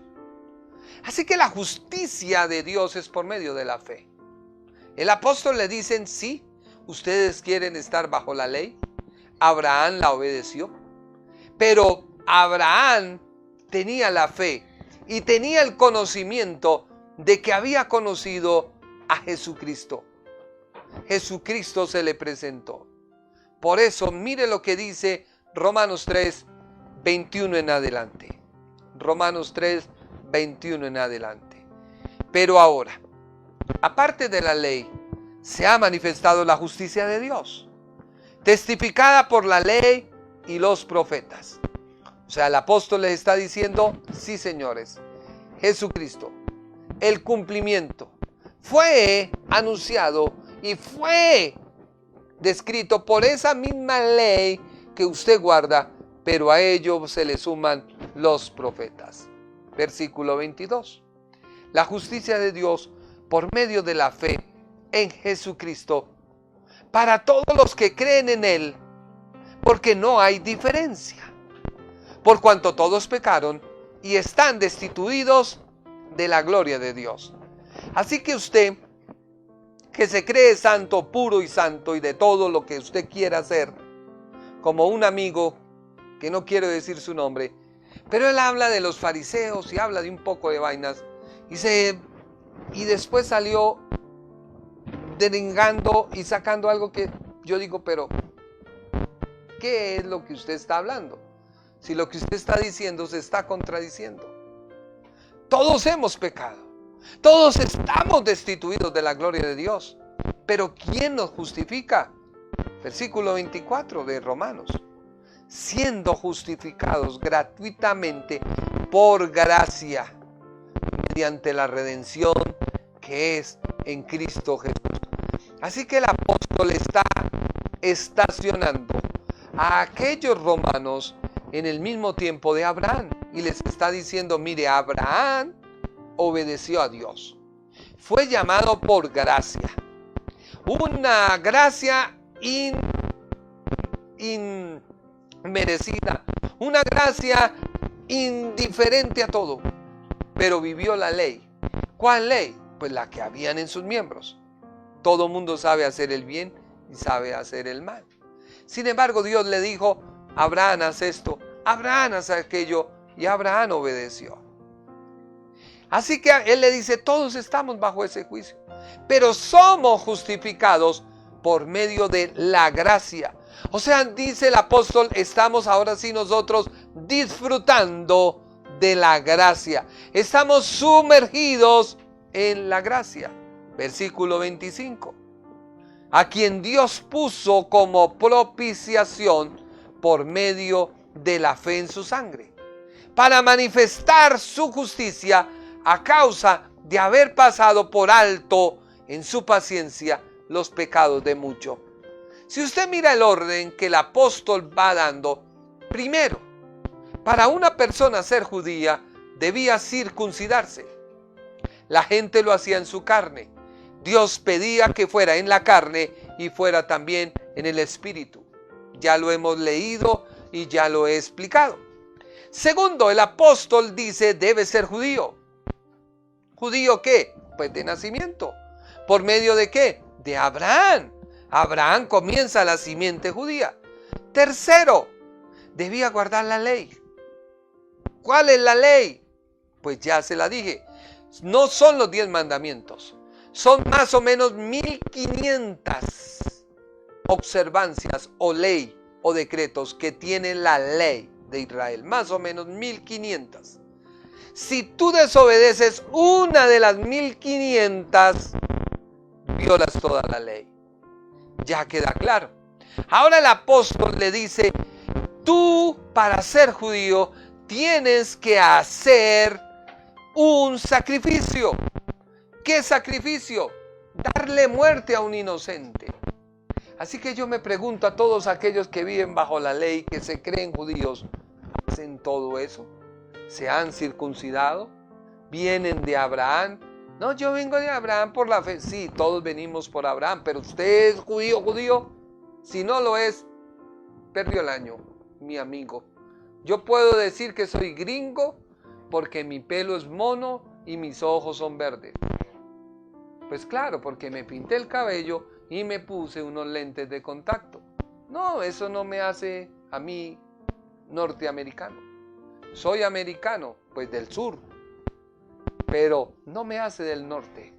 Así que la justicia de Dios es por medio de la fe. El apóstol le dicen, sí, ustedes quieren estar bajo la ley. Abraham la obedeció. Pero Abraham tenía la fe y tenía el conocimiento de que había conocido a Jesucristo. Jesucristo se le presentó. Por eso, mire lo que dice Romanos 3, 21 en adelante. Romanos 3, 21 en adelante. Pero ahora, aparte de la ley, se ha manifestado la justicia de Dios, testificada por la ley y los profetas. O sea, el apóstol les está diciendo, sí señores, Jesucristo, el cumplimiento, fue anunciado y fue descrito por esa misma ley que usted guarda, pero a ello se le suman los profetas. Versículo 22. La justicia de Dios por medio de la fe en Jesucristo para todos los que creen en Él, porque no hay diferencia, por cuanto todos pecaron y están destituidos de la gloria de Dios. Así que usted, que se cree santo, puro y santo y de todo lo que usted quiera hacer, como un amigo que no quiero decir su nombre, pero él habla de los fariseos y habla de un poco de vainas y después salió denegando y sacando algo que yo digo, pero ¿qué es lo que usted está hablando? Si lo que usted está diciendo se está contradiciendo. Todos hemos pecado. Todos estamos destituidos de la gloria de Dios. Pero ¿quién nos justifica? Versículo 24 de Romanos. Siendo justificados gratuitamente por gracia, mediante la redención que es en Cristo Jesús. Así que el apóstol está estacionando a aquellos romanos en el mismo tiempo de Abraham y les está diciendo, mire, Abraham obedeció a Dios, fue llamado por gracia, una gracia inmerecida, una gracia indiferente a todo, pero vivió la ley. ¿Cuál ley? Pues la que habían en sus miembros. Todo mundo sabe hacer el bien y sabe hacer el mal. Sin embargo, Dios le dijo, Abraham, haz esto, Abraham, haz aquello, y Abraham obedeció. Así que él le dice, todos estamos bajo ese juicio, pero somos justificados por medio de la gracia. O sea, dice el apóstol, estamos ahora sí nosotros disfrutando de la gracia. Estamos sumergidos en la gracia. Versículo 25. A quien Dios puso como propiciación por medio de la fe en su sangre, para manifestar su justicia a causa de haber pasado por alto en su paciencia los pecados de muchos. Si usted mira el orden que el apóstol va dando, primero, para una persona ser judía debía circuncidarse. La gente lo hacía en su carne. Dios pedía que fuera en la carne y fuera también en el espíritu. Ya lo hemos leído y ya lo he explicado. Segundo, el apóstol dice debe ser judío. ¿Judío qué? Pues de nacimiento. ¿Por medio de qué? De Abraham. Abraham comienza la simiente judía. Tercero, debía guardar la ley. ¿Cuál es la ley? Pues ya se la dije. No son los 10 mandamientos. Son más o menos 1500 observancias o ley o decretos que tiene la ley de Israel. Más o menos 1500. Si tú desobedeces una de las 1500, violas toda la ley. ya queda claro. Ahora el apóstol le dice, tú para ser judío tienes que hacer un sacrificio. ¿Qué sacrificio? Darle muerte a un inocente. Así que yo me pregunto a todos aquellos que viven bajo la ley, que se creen judíos, ¿hacen todo eso? ¿Se han circuncidado? ¿Vienen de Abraham? No, yo vengo de Abraham por la fe. Sí, todos venimos por Abraham, pero usted es judío. Si no lo es, perdió el año, mi amigo. Yo puedo decir que soy gringo porque mi pelo es mono y mis ojos son verdes. Pues claro, porque me pinté el cabello y me puse unos lentes de contacto. No, eso no me hace a mí norteamericano. Soy americano, pues del sur, pero no me hace del norte.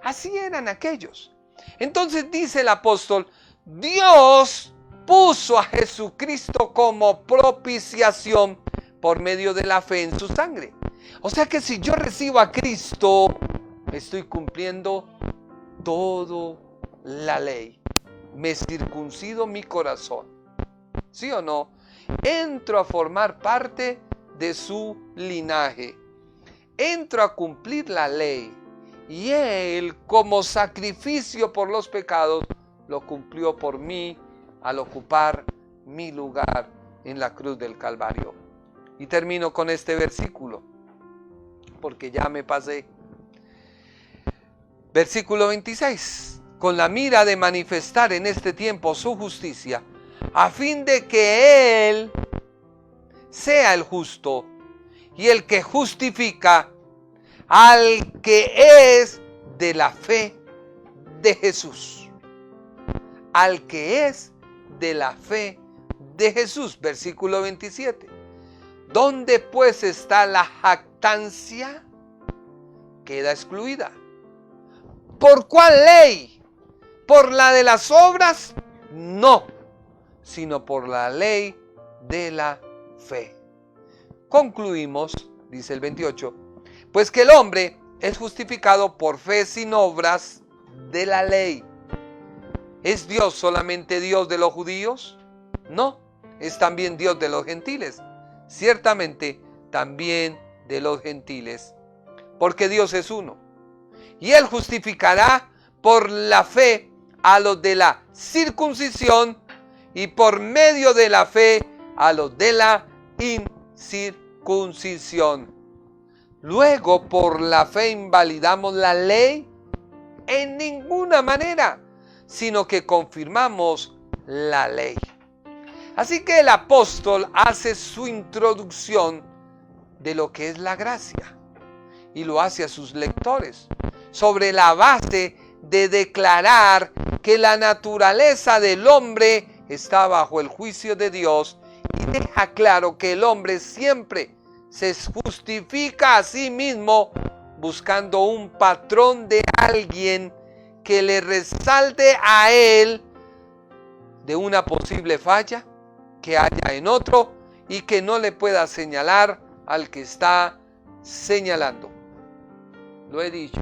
Así eran aquellos. Entonces dice el apóstol, Dios puso a Jesucristo como propiciación por medio de la fe en su sangre. O sea que si yo recibo a Cristo, estoy cumpliendo toda la ley. Me circuncido mi corazón. ¿Sí o no? Entro a formar parte de su linaje. Entro a cumplir la ley. Y Él, como sacrificio por los pecados, lo cumplió por mí al ocupar mi lugar en la cruz del Calvario. Y termino con este versículo, porque ya me pasé. Versículo 26. Con la mira de manifestar en este tiempo su justicia, a fin de que Él sea el justo y el que justifica al que es de la fe de Jesús. Al que es de la fe de Jesús. Versículo 27. ¿Dónde pues está la jactancia? Queda excluida. ¿Por cuál ley? ¿Por la de las obras? No, sino por la ley de la fe. Concluimos, dice el 28, pues que el hombre es justificado por fe sin obras de la ley. ¿Es Dios solamente Dios de los judíos? No, es también Dios de los gentiles. Ciertamente también de los gentiles, porque Dios es uno. Y Él justificará por la fe a los de la circuncisión y por medio de la fe a los de la incircuncisión. Luego, por la fe invalidamos la ley en ninguna manera, sino que confirmamos la ley. Así que el apóstol hace su introducción de lo que es la gracia y lo hace a sus lectores sobre la base de declarar que la naturaleza del hombre está bajo el juicio de Dios y deja claro que el hombre siempre se justifica a sí mismo buscando un patrón de alguien que le resalte a él de una posible falla que haya en otro y que no le pueda señalar al que está señalando. Lo he dicho.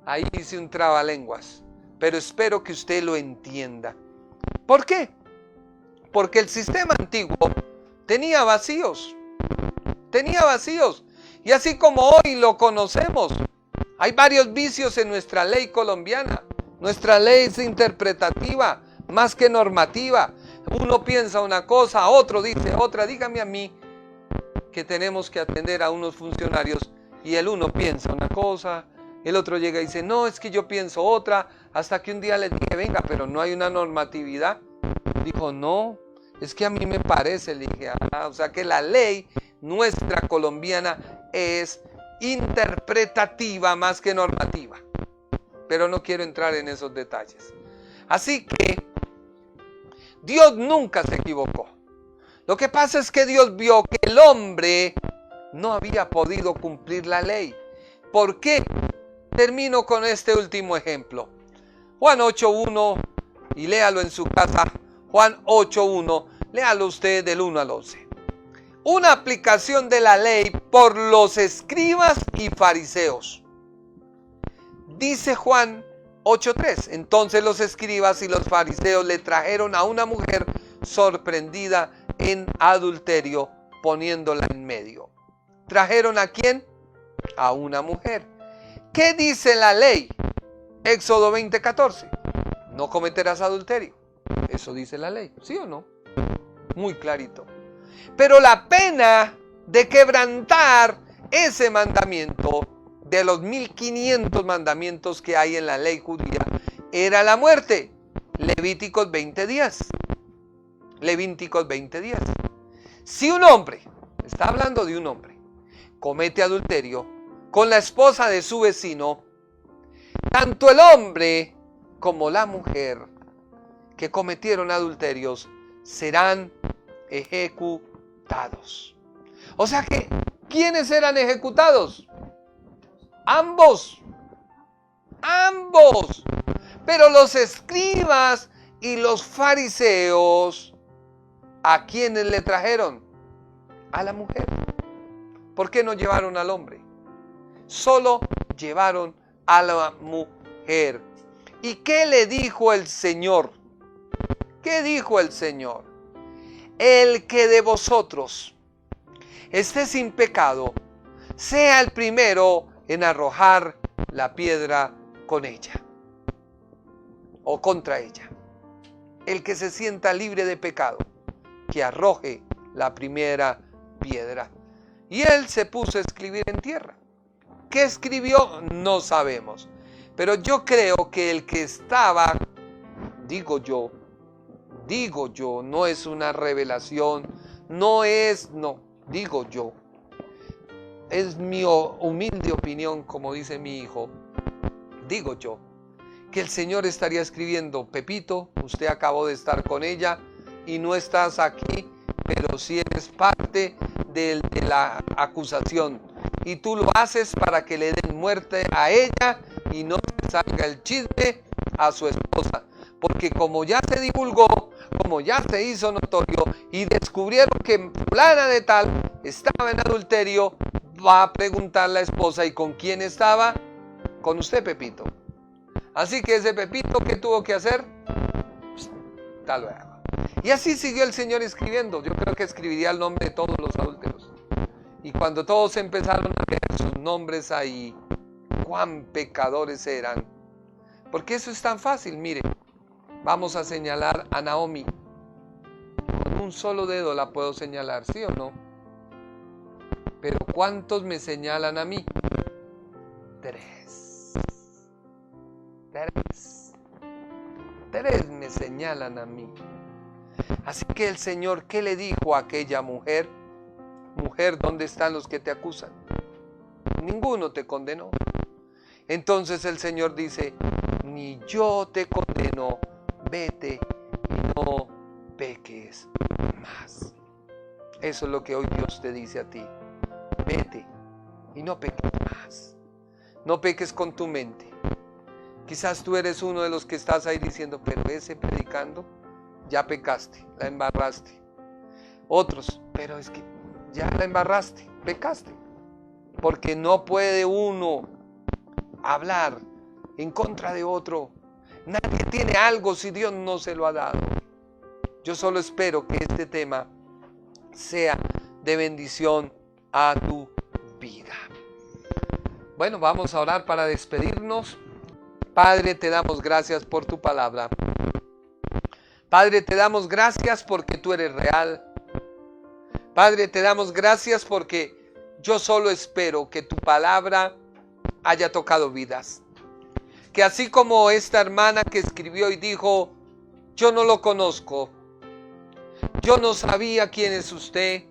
Ahí hice un trabalenguas, pero espero que usted lo entienda. ¿Por qué? Porque el sistema antiguo tenía vacíos. Y así como hoy lo conocemos, hay varios vicios en nuestra ley colombiana. Nuestra ley es interpretativa, más que normativa. Uno piensa una cosa, otro dice otra. Dígame a mí que tenemos que atender a unos funcionarios y el uno piensa una cosa, el otro llega y dice, no, es que yo pienso otra, hasta que un día le dije, venga, pero no hay una normatividad. Dijo, no, es que a mí me parece. Le dije, o sea que la ley nuestra colombiana es interpretativa más que normativa. Pero no quiero entrar en esos detalles. Así que Dios nunca se equivocó. Lo que pasa es que Dios vio que el hombre no había podido cumplir la ley. ¿Por qué? Termino con este último ejemplo. Juan 8.1, y léalo en su casa. Juan 8.1, léalo usted del 1 al 11. Una aplicación de la ley por los escribas y fariseos. Dice Juan 8:3. Entonces los escribas y los fariseos le trajeron a una mujer sorprendida en adulterio, poniéndola en medio. ¿Trajeron a quién? A una mujer. ¿Qué dice la ley? Éxodo 20:14. No cometerás adulterio. Eso dice la ley, ¿sí o no? Muy clarito. Pero la pena de quebrantar ese mandamiento, de los 1500 mandamientos que hay en la ley judía, era la muerte. Levíticos 20:10. Levíticos 20:10. Si un hombre, está hablando de un hombre, comete adulterio con la esposa de su vecino, tanto el hombre como la mujer que cometieron adulterios serán ejecutados. O sea que, ¿quiénes eran ejecutados? Ambos. Ambos. Pero los escribas y los fariseos, ¿a quiénes le trajeron? A la mujer. ¿Por qué no llevaron al hombre? Solo llevaron a la mujer. ¿Y qué le dijo el Señor? ¿Qué dijo el Señor? El que de vosotros esté sin pecado, sea el primero en arrojar la piedra con ella o contra ella. El que se sienta libre de pecado, que arroje la primera piedra. Y él se puso a escribir en tierra. ¿Qué escribió? No sabemos. Pero yo creo que el que estaba, digo yo, no es una revelación, digo yo. Es mi humilde opinión, como dice mi hijo. Digo yo, que el Señor estaría escribiendo: Pepito, usted acabó de estar con ella y no estás aquí, pero sí eres parte de la acusación. Y tú lo haces para que le den muerte a ella y no se salga el chisme a su esposa. Porque como ya se divulgó, como ya se hizo notorio y descubrieron que fulana de tal estaba en adulterio, va a preguntar la esposa: ¿y con quién estaba? Con usted, Pepito. Así que ese Pepito, ¿qué tuvo que hacer? Hasta luego. Y así siguió el Señor escribiendo. Yo creo que escribiría el nombre de todos los adúlteros. Y cuando todos empezaron a ver sus nombres ahí, cuán pecadores eran. Porque eso es tan fácil, mire. Vamos a señalar a Naomi. Con un solo dedo la puedo señalar, ¿sí o no? Pero ¿cuántos me señalan a mí? 3. 3 me señalan a mí. Así que el Señor, ¿qué le dijo a aquella mujer? Mujer, ¿dónde están los que te acusan? Ninguno te condenó. Entonces el Señor dice: ni yo te condeno, vete y no peques más. Eso es lo que hoy Dios te dice a ti. Vete y no peques más. No peques con tu mente. Quizás tú eres uno de los que estás ahí diciendo: pero ese predicando, ya pecaste, la embarraste. Otros: pero es que ya la embarraste, pecaste. Porque no puede uno hablar en contra de otro. Nadie tiene algo si Dios no se lo ha dado. Yo solo espero que este tema sea de bendición a tu vida. Bueno, vamos a orar para despedirnos. Padre, te damos gracias por tu palabra. Padre, te damos gracias porque tú eres real. Padre, te damos gracias porque yo solo espero que tu palabra haya tocado vidas. Que así como esta hermana que escribió y dijo: yo no lo conozco, yo no sabía quién es usted,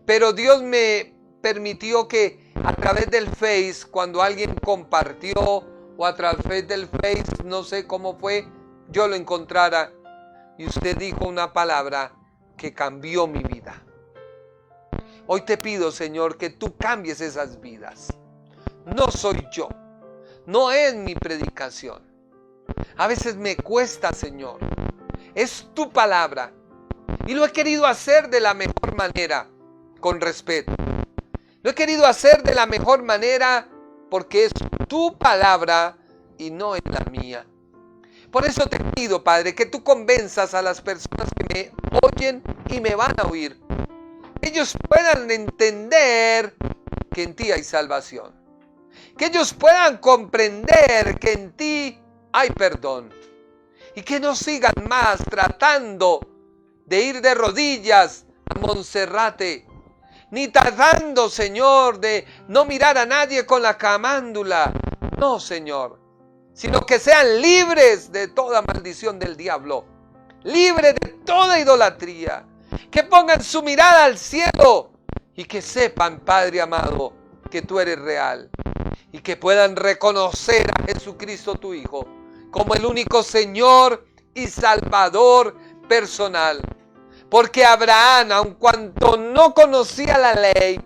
pero Dios me permitió que a través del Face, cuando alguien compartió, o a través del Face, no sé cómo fue, yo lo encontrara y usted dijo una palabra que cambió mi vida. Hoy te pido, Señor, que tú cambies esas vidas. No soy yo, no es mi predicación. A veces me cuesta, Señor. Es tu palabra y lo he querido hacer de la mejor manera, con respeto. Lo he querido hacer de la mejor manera porque es tu palabra y no en la mía. Por eso te pido, Padre, que tú convenzas a las personas que me oyen y me van a oír. Ellos puedan entender que en ti hay salvación. Que ellos puedan comprender que en ti hay perdón. Y que no sigan más tratando de ir de rodillas a Monserrate. Ni tratando, Señor, de no mirar a nadie con la camándula. No, Señor. Sino que sean libres de toda maldición del diablo. Libres de toda idolatría. Que pongan su mirada al cielo. Y que sepan, Padre amado, que tú eres real. Y que puedan reconocer a Jesucristo tu Hijo como el único Señor y Salvador personal. Porque Abraham, aun cuando no conocía la ley,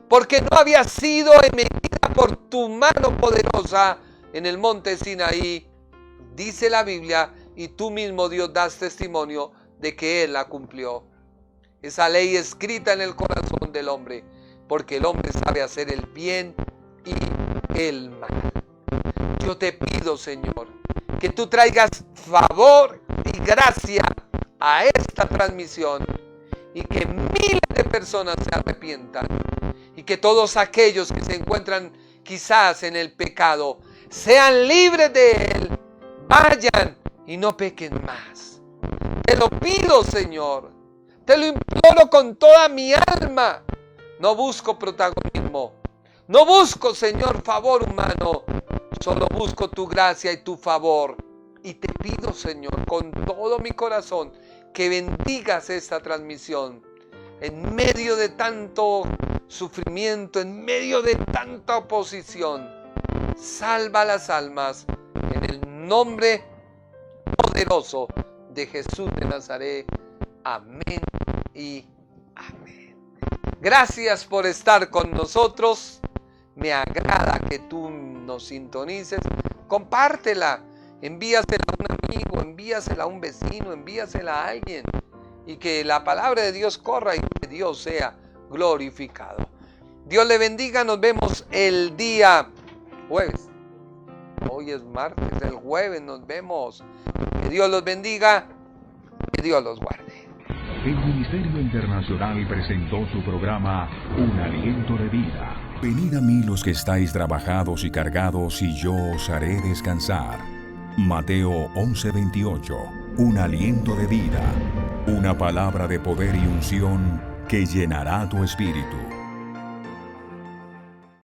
porque no había sido emitida por tu mano poderosa en el monte Sinaí, dice la Biblia, y tú mismo, Dios, das testimonio de que Él la cumplió. Esa ley escrita en el corazón del hombre, porque el hombre sabe hacer el bien y el mal. Yo te pido, Señor, que tú traigas favor y gracia a esta transmisión y que miles de personas se arrepientan y que todos aquellos que se encuentran quizás en el pecado sean libres de él, vayan y no pequen más. Te lo pido, Señor, te lo imploro con toda mi alma. No busco protagonismo, no busco, Señor, favor humano, solo busco tu gracia y tu favor. Y te pido, Señor, con todo mi corazón, que bendigas esta transmisión. En medio de tanto sufrimiento, en medio de tanta oposición, salva las almas en el nombre poderoso de Jesús de Nazaret. Amén y amén. Gracias por estar con nosotros. Me agrada que tú nos sintonices. Compártela. Envíasela a un amigo, envíasela a un vecino, envíasela a alguien. Y que la palabra de Dios corra y que Dios sea glorificado. Dios le bendiga, nos vemos el día jueves. Hoy es martes, el jueves nos vemos. Que Dios los bendiga, que Dios los guarde. El Ministerio Internacional presentó su programa Un Aliento de Vida. Venid a mí los que estáis trabajados y cargados, y yo os haré descansar. Mateo 11:28. Un aliento de vida. Una palabra de poder y unción que llenará tu espíritu.